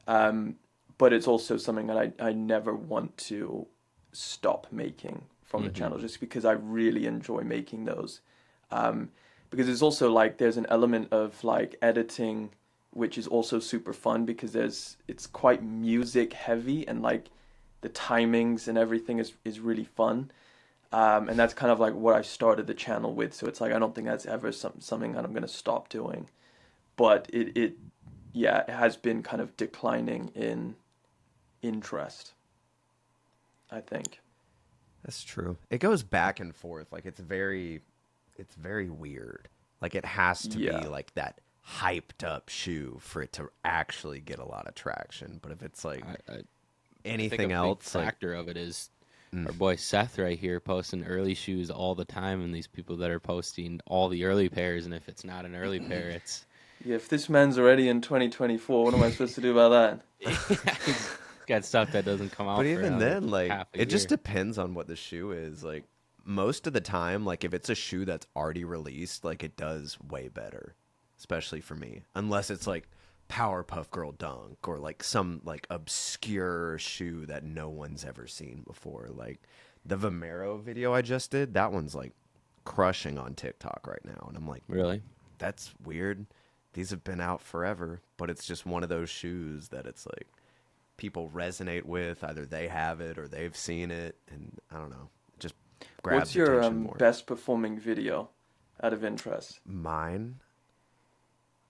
But it's also something that I never want to stop making from the channel, just because I really enjoy making those. Because it's also like there's an element of like editing, which is also super fun because it's quite music heavy, and like the timings and everything is really fun. And that's kind of like what I started the channel with. So it's like, I don't think that's ever something that I'm going to stop doing, but it has been kind of declining in interest, I think. That's true. It goes back and forth. Like it's very weird. Like it has to be like that hyped up shoe for it to actually get a lot of traction. But if it's like anything else, big factor of it is our boy Seth right here posting early shoes all the time, and these people that are posting all the early pairs. And if it's not an early pair, it's if this man's already in 2024, what am I supposed to do about that? He's got stuff that doesn't come out. but for even then, like it just year. depends on what the shoe is. Like most of the time, like if it's a shoe that's already released, like it does way better. especially for me, unless it's like Powerpuff Girl dunk or like some like obscure shoe that no one's ever seen before. Like the Vomero video I just did, that one's like crushing on TikTok right now, and I'm like, Really? that's weird. These have been out forever, but it's just one of those shoes that it's like people resonate with. Either they have it or they've seen it, and I don't know, it just grabs What's your attention more. best performing video out of interest? Mine?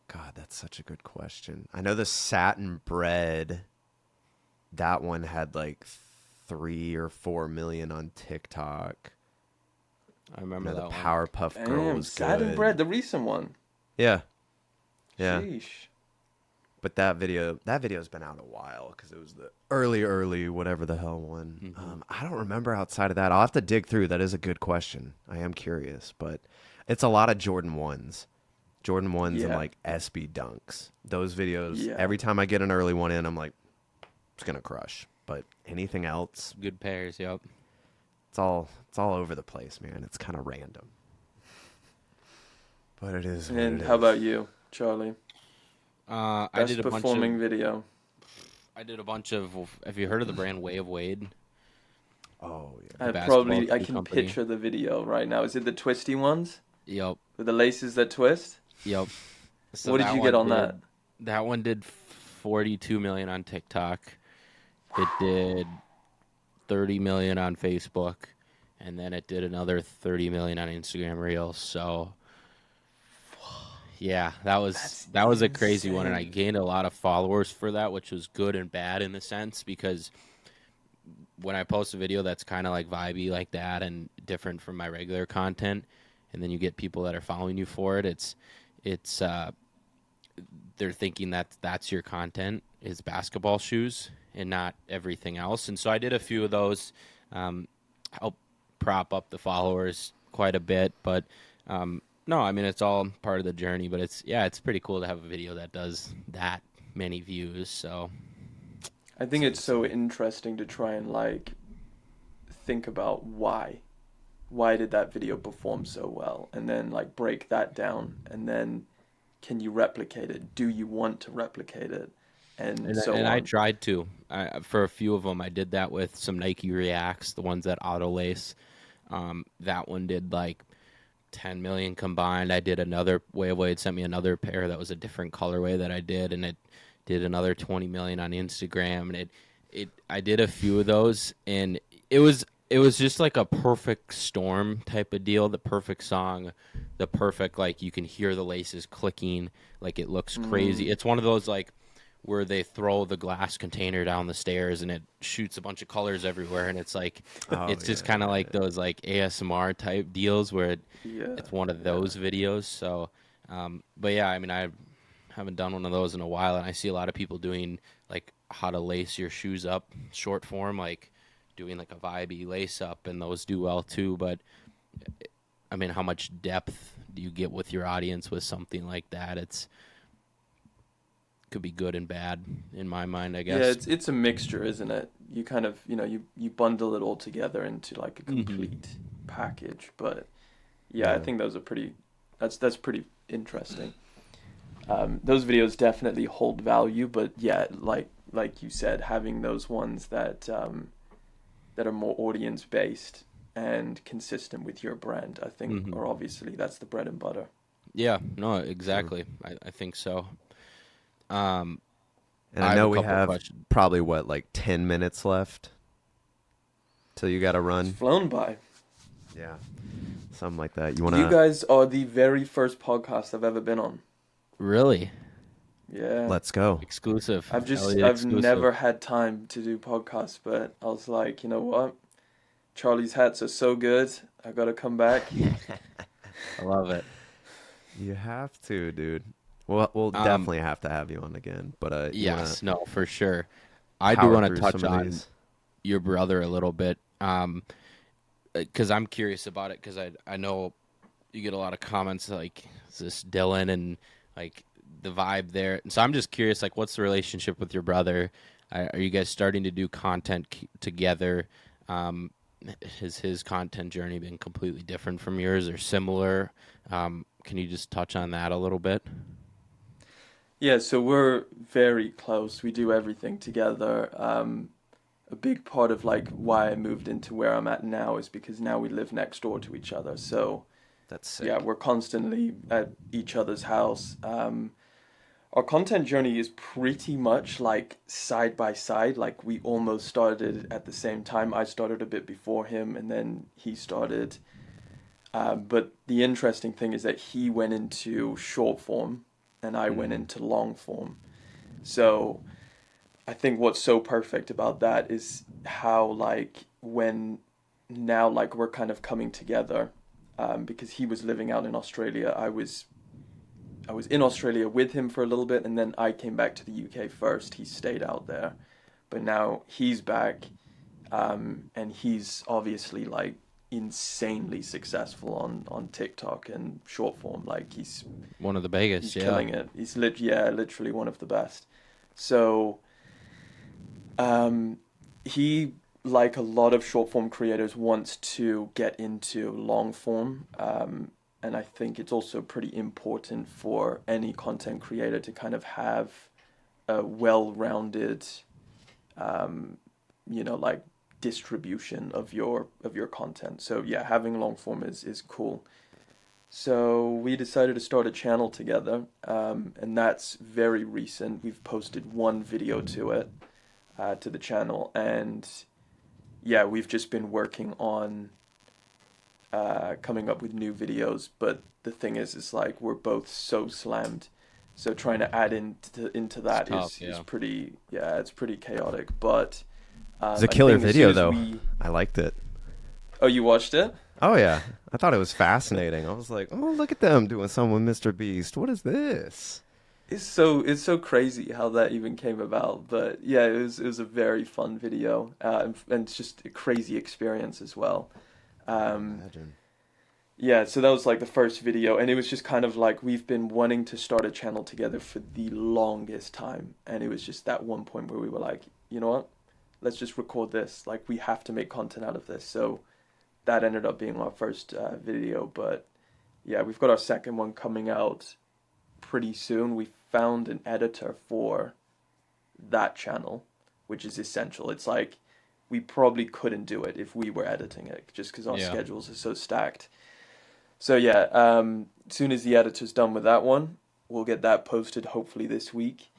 God, that's such a good question. I know the satin bread, that one had like 3 or 4 million on TikTok. I remember The that one. Powerpuff Girl Damn, was Satin good. Bread, the recent one. Yeah. Yeah. Sheesh. But that video's been out a while because it was the early, whatever the hell one. Mm-hmm. I don't remember outside of that. I'll have to dig through. That is a good question. I am curious, but it's a lot of Jordan 1s. Jordan 1s and Yeah. like SB dunks. Those videos, Yeah. every time I get an early one in, I'm like, it's going to crush. But anything else, Good pairs, yep. it's all over the place, man. It's kind of random. But it is what And it how is. about you, Charlie? I Best did a performing video. I did a bunch of. Have you heard of the brand Way of Wade? Oh, yeah. I basketball I shoe can company. picture the video right now. Is it the twisty ones Yep, with the laces that twist? yep. So What did that you get one on did- that? That one did 42 million on TikTok. It did 30 million on Facebook, and then it did another 30 million on Instagram Reels. So, yeah, that was a crazy one, and I insane. gained a lot of followers for that, which was good and bad in the sense because when I post a video that's kind of like vibey like that and different from my regular content, and then you get people that are following you for it, it's they're thinking that that's your content is basketball shoes and not everything else. And so I did a few of those, help prop up the followers quite a bit. But no, I mean, it's all part of the journey. But it's pretty cool to have a video that does that many views. So I think it's so interesting to try and like think about why did that video perform so well, and then like break that down, and then can you replicate it? Do you want to replicate it? And so and on. I tried to. For a few of them, I did that with some Nike Reacts, the ones that auto lace. That one did like 10 million combined. I did another. Way of Wade sent me another pair that was a different colorway that I did, and it did another 20 million on Instagram. And I did a few of those, and it was just like a perfect storm type of deal. The perfect song, the perfect, like, you can hear the laces clicking, like it looks crazy. It's one of those like where they throw the glass container down the stairs and it shoots a bunch of colors everywhere, and it's like it's just kind of like those like ASMR type deals where it's one of those videos. So but yeah, I mean, I haven't done one of those in a while, and I see a lot of people doing like how to lace your shoes up short form, like doing like a vibey lace up, and those do well too. But I mean, how much depth do you get with your audience with something like that? Could be good and bad in my mind, I guess. Yeah, it's a mixture, isn't it? You kind of, you bundle it all together into like a complete package. But yeah, I think those are that's pretty interesting. Those videos definitely hold value, but yeah, like you said, having those ones that are more audience based and consistent with your brand, I think, are obviously that's the bread and butter. Yeah, no, exactly. I think so. And I know we have probably like 10 minutes left till you got to run. It's flown by. Yeah, something like that. You guys are the very first podcast I've ever been on. Really? Yeah. Let's go. Exclusive. I've Exclusive. never had time to do podcasts, but I was like, you know what? Charlie's hats are so good. I got to come back. I love it. You have to, dude. We'll definitely have to have you on again. But yes, no, for sure. I do want to touch on your brother a little bit, because I'm curious about it. Because I know you get a lot of comments like, "Is this Dylan?" and like the vibe there. And so I'm just curious, like, what's the relationship with your brother? Are you guys starting to do content together? Has his content journey been completely different from yours or similar? Kind Can you just touch on that a little bit? Yeah, so we're very close. We do everything together. A big part of like why I moved into where I'm at now is because now we live next door to each other. So That's sick. yeah, we're constantly at each other's house. Our content journey is pretty much like side by side. Like we almost started at the same time. I started a bit before him, and then he started. But the interesting thing is that he went into short form, and I went into long form. So I think what's so perfect about that is how like when now like we're kind of coming together, because he was living out in Australia. I was in Australia with him for a little bit, and then I came back to the UK first. He stayed out there, but now he's back, and he's obviously like insanely successful on TikTok and short form. Like he's One of the biggest, he's killing it. He's literally one of the best. So, he, like a lot of short form creators, wants to get into long form. And I think it's also pretty important for any content creator to kind of have a well-rounded, like distribution of your content. So yeah, having long form is cool. So we decided to start a channel together, and that's very recent. We've posted one video to it, to the channel, and yeah, we've just been working on coming up with new videos. But the thing is like we're both so slammed, so trying to add into that is pretty, it's pretty chaotic. But it's a killer video though. I liked it. Oh, you watched it? Oh yeah, I thought it was fascinating. I was like, oh, look at them doing something with Mr. Beast. What is this? It's so crazy how that even came about. But yeah, it was a very fun video, and it's just a crazy experience as well. Imagine. Yeah, so that was like the first video, and it was just kind of like we've been wanting to start a channel together for the longest time, and it was just that one point where we were like, you know what, let's just record this. Like we have to make content out of this. So that ended up being our first video. But yeah, we've got our second one coming out pretty soon. We found an editor for that channel, which is essential. It's like we probably couldn't do it if we were editing it, just because our schedules are so stacked. So yeah, as soon as the editor's done with that one, we'll get that posted hopefully this week.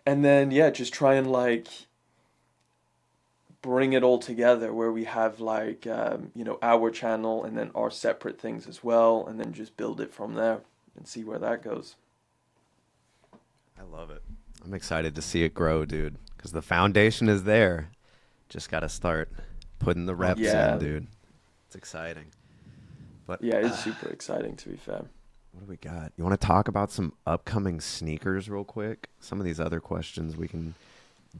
And then yeah, just try and like bring it all together where we have like our channel and then our separate things as well, and then just build it from there and see where that goes. I love it. I'm excited to see it grow, dude, because the foundation is there. Just got to start putting the reps in, dude. It's exciting. But yeah, it's super exciting, to be fair. What do we got? You want to talk about some upcoming sneakers real quick? Some of these other questions we can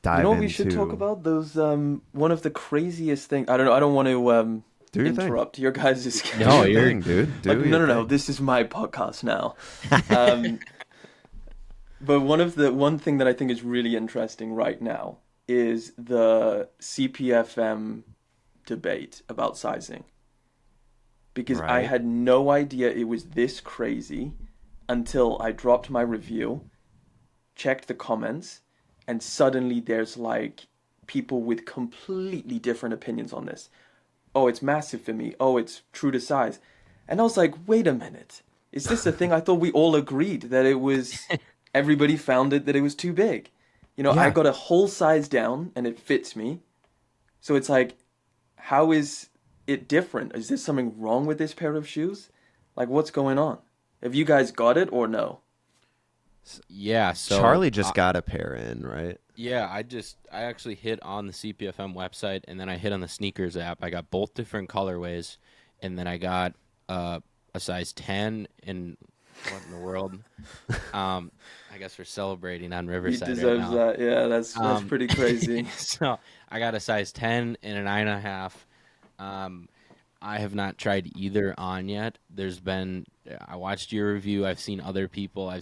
dive into. We should talk about those. One of the craziest things. I don't know. I don't want to interrupt your guys' schedule. No, you're dude. No. This is my podcast now. But one thing that I think is really interesting right now is the CPFM debate about sizing. Because I had no idea it was this crazy until I dropped my review, checked the comments, and suddenly there's like people with completely different opinions on this. Oh, it's massive for me. Oh, it's true to size. And I was like, wait a minute. Is this a thing? I thought we all agreed that it was, everybody found it that it was too big. I got a whole size down and it fits me. So it's like, how is it different? Is there something wrong with this pair of shoes? Like, what's going on? Have you guys got it or no? Yeah, so Charley just got a pair in, right? Yeah, I actually hit on the CPFM website, and then I hit on the sneakers app. I got both different colorways, and then I got a size 10 in what in the world? I guess we're celebrating on Riverside. He deserves right now. that. Yeah, that's pretty crazy. So I got a size 10 and a 9.5. I have not tried either on yet. I watched your review. I've seen other people.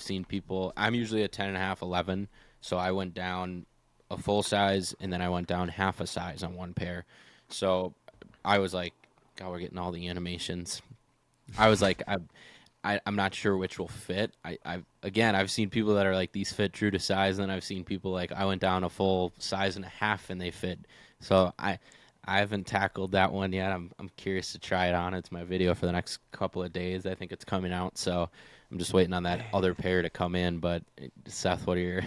I'm usually a 10.5, 11. So I went down a full size, and then I went down half a size on one pair. So I was like, God, we're getting all the animations. I was like, I'm not sure which will fit. I've seen people that are like, these fit true to size, and then I've seen people like, I went down a full size and a half and they fit. So I haven't tackled that one yet. I'm curious to try it on. It's my video for the next couple of days. I think it's coming out, so I'm just waiting on that other pair to come in. But Seth, what are your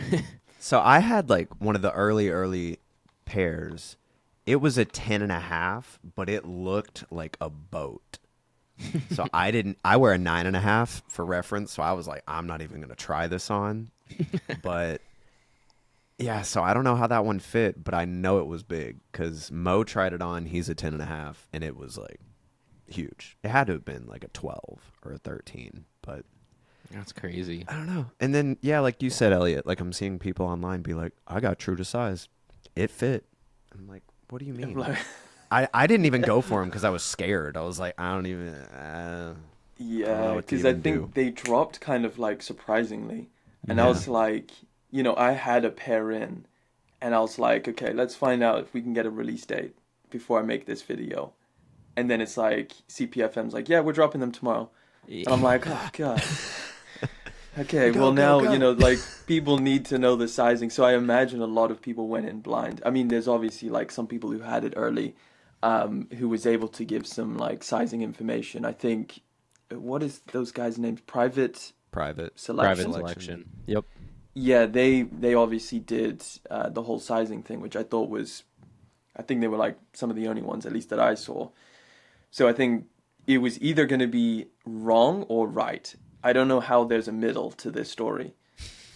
So I had like one of the early pairs. It was a 10.5, but it looked like a boat. So I wear a 9.5 for reference. So I was like, I'm not even going to try this on. But yeah, so I don't know how that one fit, but I know it was big because Mo tried it on. He's a 10.5, and it was like huge. It had to have been like a 12 or a 13, but that's crazy. I don't know. And then, yeah, like you said, Elliot, like I'm seeing people online be like, I got true to size. It fit. I'm like, what do you mean? I didn't even go for him because I was scared. I was like, I don't even. Yeah, because I think they dropped kind of like surprisingly. And I was like, you know, I had a pair in, and I was like, okay, let's find out if we can get a release date before I make this video. And then it's like, CPFM's like, yeah, we're dropping them tomorrow. And I'm like, oh, God. Okay, well now, you know, like, people need to know the sizing. So I imagine a lot of people went in blind. I mean, there's obviously, like, some people who had it early, who was able to give some, like, sizing information. I think, what is those guys' names? Private Selection. Yep. Yeah, they obviously did the whole sizing thing, which I thought was, I think they were, like, some of the only ones, at least that I saw. So I think it was either going to be wrong or right. I don't know how there's a middle to this story.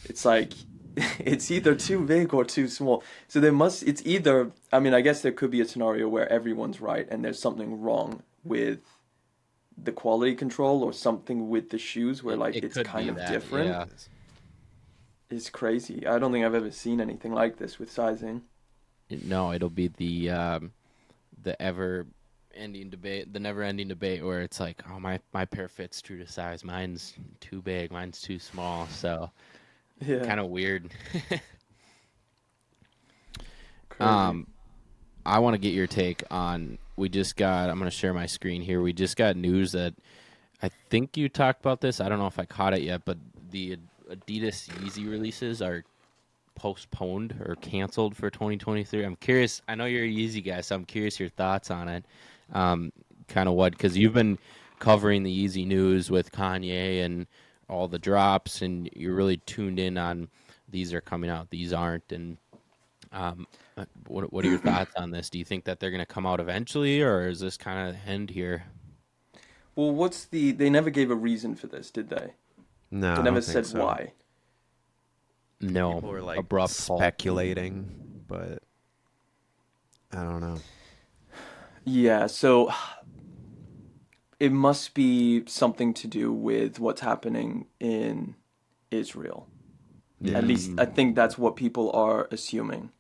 It's like, it's either too big or too small. So it's either, I mean, I guess there could be a scenario where everyone's right and there's something wrong with the quality control or something with the shoes where like it's kind of different. Yeah. It's crazy. I don't think I've ever seen anything like this with sizing. No, it'll be the never-ending debate where it's like, oh, my pair fits true to size. Mine's too big. Mine's too small. So, yeah, kind of weird. I want to get your take on. I'm going to share my screen here. We just got news that I think you talked about this. I don't know if I caught it yet, but the Adidas Yeezy releases are postponed or canceled for 2023. I'm curious. I know you're a Yeezy guy, so I'm curious your thoughts on it. Kind of what, because you've been covering the Yeezy news with Kanye and all the drops, and you're really tuned in on these are coming out, these aren't. And what are your thoughts on this? Do you think that they're going to come out eventually, or is this kind of the end here? Well, they never gave a reason for this, did they? No, they never said why. No, people were like abrupt speculating, but I don't know. Yeah, so it must be something to do with what's happening in Israel. Yeah. At least I think that's what people are assuming.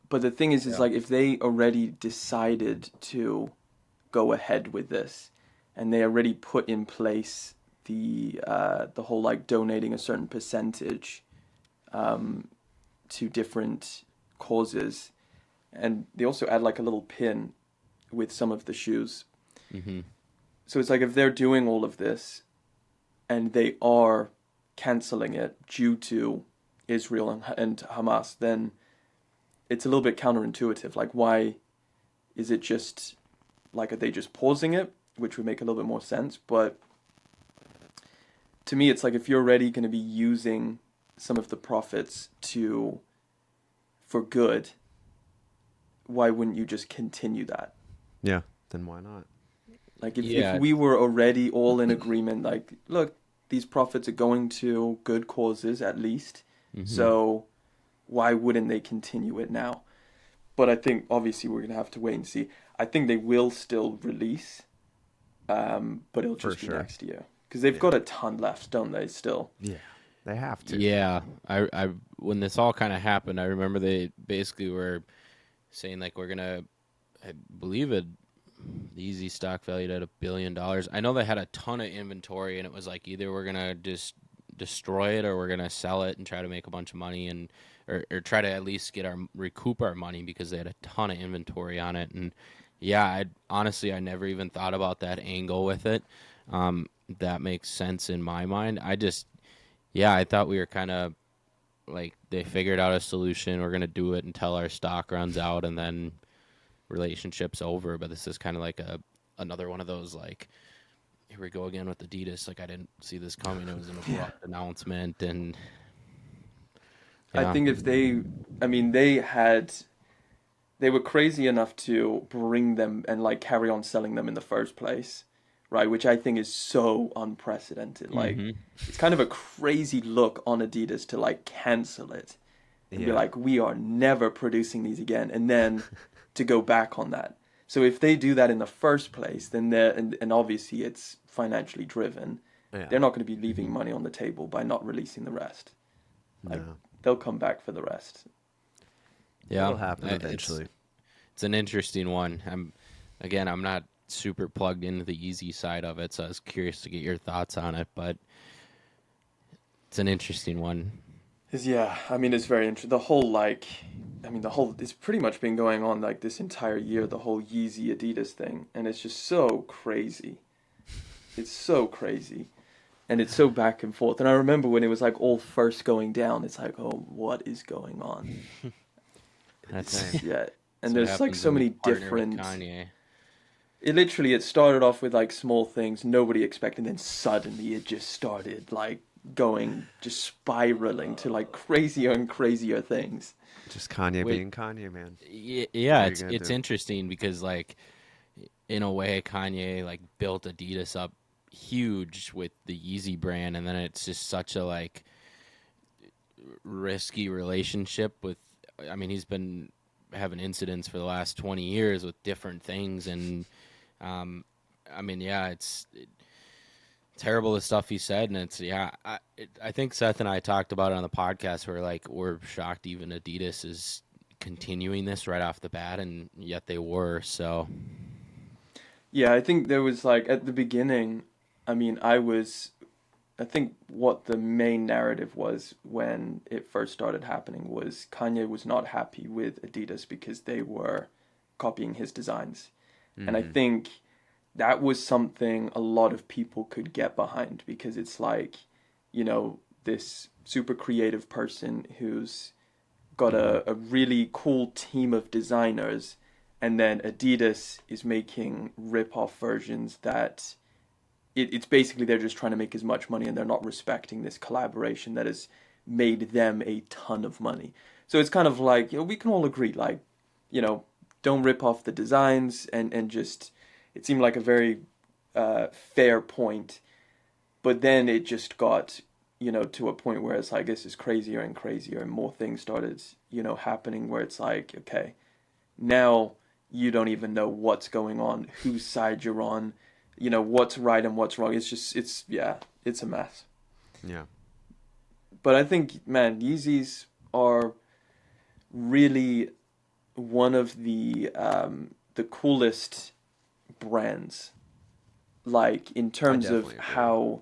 But the thing is like if they already decided to go ahead with this and they already put in place the whole like donating a certain percentage to different causes, and they also add like a little pin with some of the shoes. Mm-hmm. So it's like if they're doing all of this and they are canceling it due to Israel and Hamas, then it's a little bit counterintuitive. Like, why is it just like, are they just pausing it, which would make a little bit more sense? But to me, it's like if you're already going to be using some of the profits for good, why wouldn't you just continue that? Yeah, then why not? Like if we were already all in agreement, like, look, these profits are going to good causes at least, so why wouldn't they continue it now? But I think obviously we're going to have to wait and see. I think they will still release, but it'll just be next year. Because they've got a ton left, don't they, still? Yeah, they have to. Yeah, I when this all kind of happened, I remember they basically were saying, like, we're going to, I believe it, the Easy stock valued at $1 billion. I know they had a ton of inventory, and it was like either we're going to just destroy it or we're going to sell it and try to make a bunch of money or try to at least recoup our money because they had a ton of inventory on it. And Yeah, honestly, I never even thought about that angle with it. That makes sense in my mind. I thought we were kind of like they figured out a solution. We're gonna do it until our stock runs out, and then relationship's over. But this is kind of like another one of those like, here we go again with Adidas. Like I didn't see this coming. It was an abrupt announcement, and I think if they, I mean, they were crazy enough to bring them and like carry on selling them in the first place, right? Which I think is so unprecedented. Like, it's kind of a crazy look on Adidas to like cancel it and be like, we are never producing these again, and then to go back on that. So if they do that in the first place, then and obviously it's financially driven. Yeah. They're not going to be leaving money on the table by not releasing the rest. Like, they'll come back for the rest. Yeah, it'll happen eventually. It's an interesting one. I'm not super plugged into the Yeezy side of it, so I was curious to get your thoughts on it, but it's an interesting one. Yeah, I mean, it's very interesting. It's pretty much been going on like this entire year, the whole Yeezy Adidas thing, and it's just so crazy. It's so crazy. And it's so back and forth. And I remember when it was like all first going down, it's like, oh, what is going on? Yeah. And there's like so many different. It started off with like small things nobody expected, and then suddenly it just started like just spiraling to like crazier and crazier things. Just Kanye being Kanye, man. Yeah, it's interesting because like in a way Kanye like built Adidas up huge with the Yeezy brand, and then it's just such a like risky relationship with. I mean, he's been having incidents for the last 20 years with different things, and it's terrible the stuff he said, and I think Seth and I talked about it on the podcast where like we're shocked even Adidas is continuing this right off the bat, and yet they were. So yeah, I think there was like at the beginning, I mean, I think what the main narrative was when it first started happening was Kanye was not happy with Adidas because they were copying his designs. Mm-hmm. And I think that was something a lot of people could get behind, because it's like, you know, this super creative person who's got a really cool team of designers, and then Adidas is making rip-off versions that it's basically they're just trying to make as much money, and they're not respecting this collaboration that has made them a ton of money. So it's kind of like, you know, we can all agree, like, you know, don't rip off the designs, and just, it seemed like a very fair point. But then it just got, you know, to a point where it's like, this is crazier and crazier, and more things started, you know, happening where it's like, okay, now you don't even know what's going on, whose side you're on, you know, what's right and what's wrong. It's a mess. Yeah. But I think, man, Yeezys are really one of the coolest brands. Like, in terms of how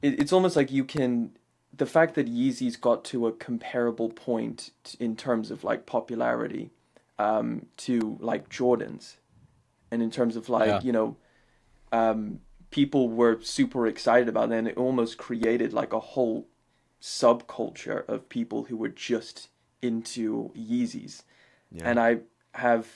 it's almost like the fact that Yeezys got to a comparable point in terms of like popularity to like Jordans, and in terms of like, you know, people were super excited about it, and it almost created like a whole subculture of people who were just into Yeezys. Yeah. And I have,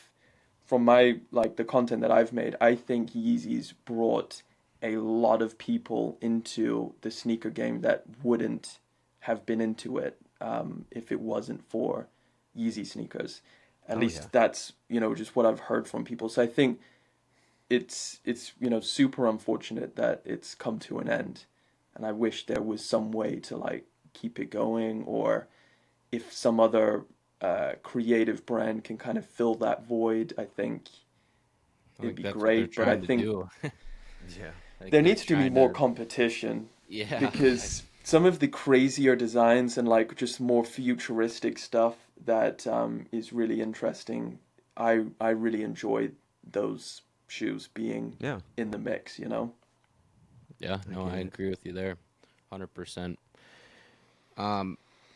from my, like, the content that I've made, I think Yeezys brought a lot of people into the sneaker game that wouldn't have been into it if it wasn't for Yeezy sneakers. At least that's, you know, just what I've heard from people. So I think it's you know, super unfortunate that it's come to an end, and I wish there was some way to like keep it going, or if some other creative brand can kind of fill that void. I think it'd be great, but I think there needs to be more competition. Yeah, because some of the crazier designs and like just more futuristic stuff that is really interesting. I really enjoy those shoes being in the mix, you know? Yeah, no, I agree with you there, 100%.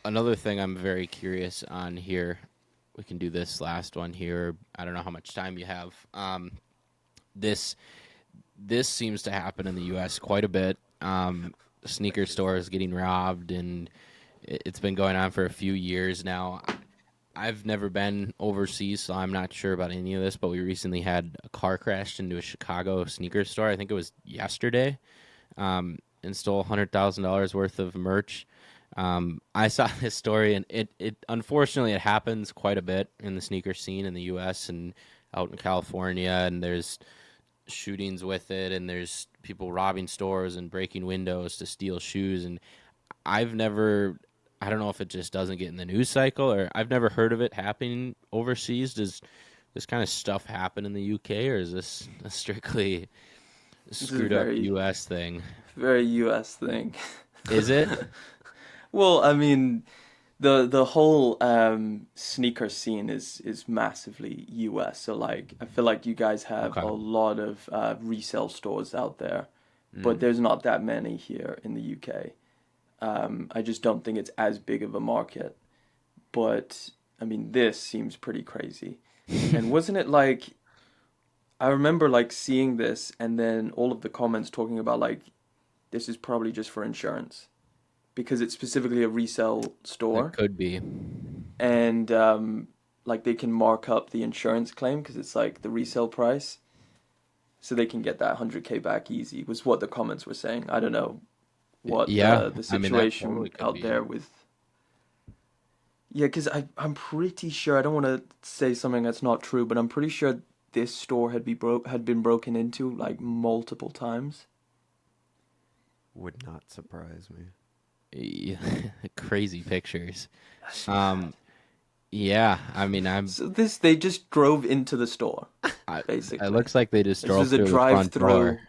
Another thing I'm very curious on here we can do this last one here. I don't know how much time you have. This seems to happen in the U.S. quite a bit. Sneaker stores getting robbed, and it's been going on for a few years now. I've never been overseas, so I'm not sure about any of this, but we recently had a car crash into a Chicago sneaker store. I think it was yesterday, and stole $100,000 worth of merch. I saw this story, and it unfortunately it happens quite a bit in the sneaker scene in the U.S. and out in California, and there's shootings with it, and there's people robbing stores and breaking windows to steal shoes, and I don't know if it just doesn't get in the news cycle, or I've never heard of it happening overseas. Does this kind of stuff happen in the UK, or is this a strictly screwed up US thing? Very US thing. Is it? Well, I mean, the whole sneaker scene is massively US. So like, I feel like you guys have a lot of resale stores out there, but there's not that many here in the UK. I just don't think it's as big of a market. But I mean, this seems pretty crazy. And wasn't it like, I remember like seeing this and then all of the comments talking about like, this is probably just for insurance because it's specifically a resale store. It could be. And like they can mark up the insurance claim because it's like the resale price. So they can get that 100K back easy was what the comments were saying. I don't know what the situation totally out there with. Yeah, because I'm pretty sure, I don't want to say something that's not true, but I'm pretty sure this store had been broken into like multiple times. Would not surprise me. Yeah, crazy pictures. Yeah, I mean, So they just drove into the store, basically. It looks like they just drove This through was a the front door.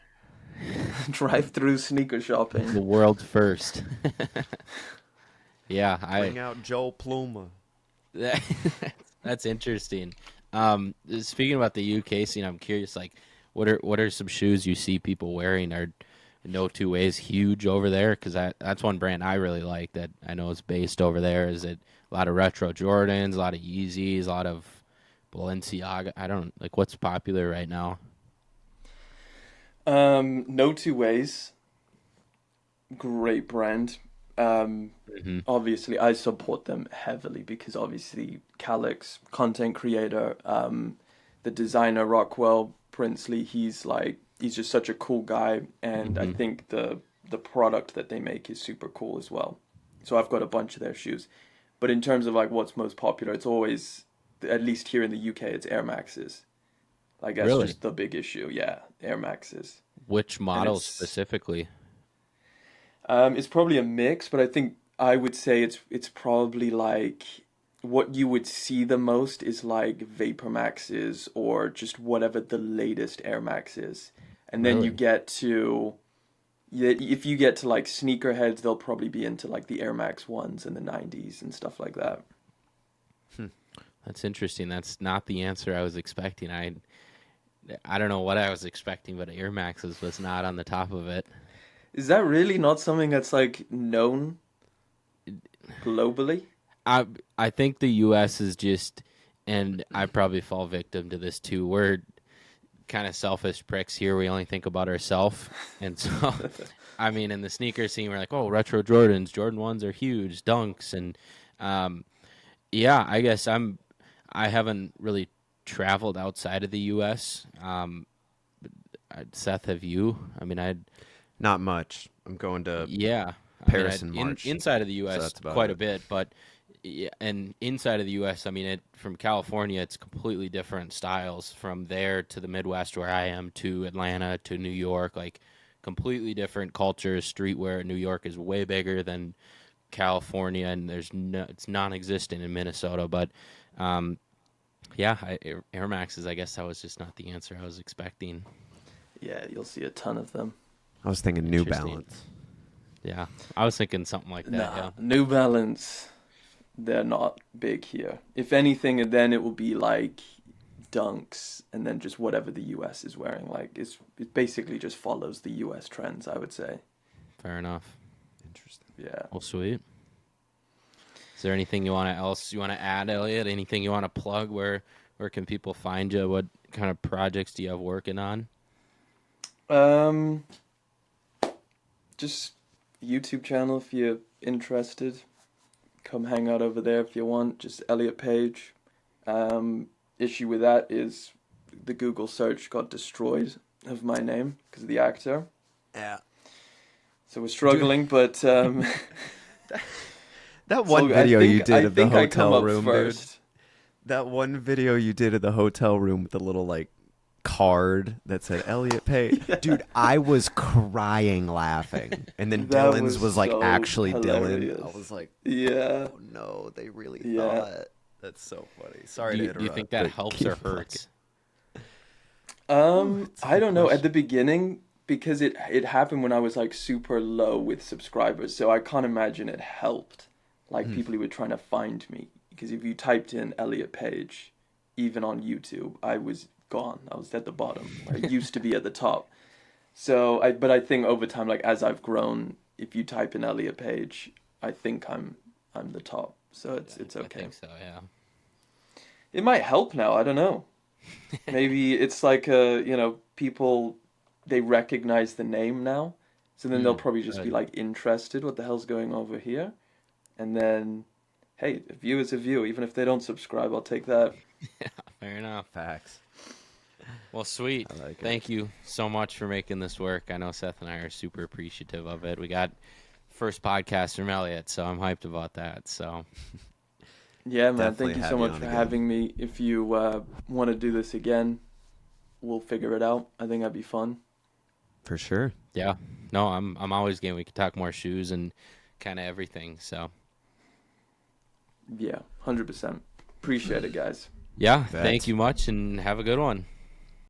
drive-through sneaker shopping. The world's first. Yeah, Bring out Joe Pluma. That's interesting. Speaking about the UK scene, I'm curious. Like, what are some shoes you see people wearing? Are No Two Ways huge over there? Because that's one brand I really like that I know is based over there. Is it a lot of retro Jordans, a lot of Yeezys, a lot of Balenciaga? I don't like what's popular right now. No Two Ways, great brand. Obviously, I support them heavily because obviously Calix, content creator, the designer Rockwell Princely, he's just such a cool guy, and I think the product that they make is super cool as well. So I've got a bunch of their shoes. But in terms of like what's most popular, it's always, at least here in the UK, it's Air Maxes. Like that's Really? just the big issue. Yeah, Air Maxes. Which models specifically? It's probably a mix, but I would say it's probably like what you would see the most is like Vapor Maxes or just whatever the latest Air Max is. And then Really? you get to, yeah, if you get to like sneakerheads, they'll probably be into like the Air Max ones in the 90s and stuff like that. That's interesting. That's not the answer I was expecting. I don't know what I was expecting, but Air Maxes was not on the top of it. Is that really not something that's like known globally? I think the U.S. is just, and I probably fall victim to this too. We're kind of selfish pricks here. We only think about ourselves, and so I mean, in the sneaker scene, we're like, oh, retro Jordans, Jordan 1s are huge, Dunks, and yeah, I guess I haven't really traveled outside of the U.S. Seth, have you? I mean, Not much. I'm going to yeah, Paris in March. Inside of the U.S. So that's about quite a it. bit, but yeah, and inside of the U.S., I mean, from California, it's completely different styles. From there to the Midwest, where I am, to Atlanta, to New York, like completely different cultures. Streetwear in New York is way bigger than California, and it's non-existent in Minnesota. But yeah, Air Maxes, I guess that was just not the answer I was expecting. Yeah, you'll see a ton of them. I was thinking New Interesting. Balance. Yeah, I was thinking something like that. Nah, Yeah. New Balance, they're not big here. If anything, then it will be like Dunks and then just whatever the US is wearing. Like it basically just follows the US trends, I would say. Fair enough. Interesting. Yeah. Well, sweet. Is there anything you want to add, Elliot? Anything you want to plug? Where can people find you? What kind of projects do you have working on? Just YouTube channel if you're interested. Come hang out over there if you want. Just Elliot Page. Issue with that is the Google search got destroyed of my name because of the actor. Yeah. So we're struggling, but that one video you did of the hotel room, first. dude. That one video you did of the hotel room with the little like card that said Elliot Page. Yeah. Dude, I was crying laughing. And then Dylan's was like so actually hilarious. Dylan. I was like, yeah. Oh no, they really thought. That's so funny. Sorry to interrupt. Do you think that helps or hurts? I don't know. At the beginning, because it happened when I was like super low with subscribers, so I can't imagine it helped. Like people who were trying to find me, because if you typed in Elliot Page, even on YouTube, I was gone. I was at the bottom. I used to be at the top. So but I think over time, like as I've grown, if you type in Elliot Page, I think I'm the top. So it's okay. I think so, yeah. It might help now. I don't know. Maybe it's like people, they recognize the name now, so then they'll probably just be like interested. What the hell's going over here? And then, hey, a view is a view. Even if they don't subscribe, I'll take that. Yeah, fair enough. Facts. Well, sweet. Thank you so much for making this work. I know Seth and I are super appreciative of it. We got first podcast from Elliot, so I'm hyped about that. So. Yeah, man. Definitely thank you so much for having me. If you want to do this again, we'll figure it out. I think that'd be fun. For sure. Yeah. No, I'm always game. We could talk more shoes and kind of everything. So. Yeah, 100%. Appreciate it, guys. Yeah. Thank you much, and have a good one.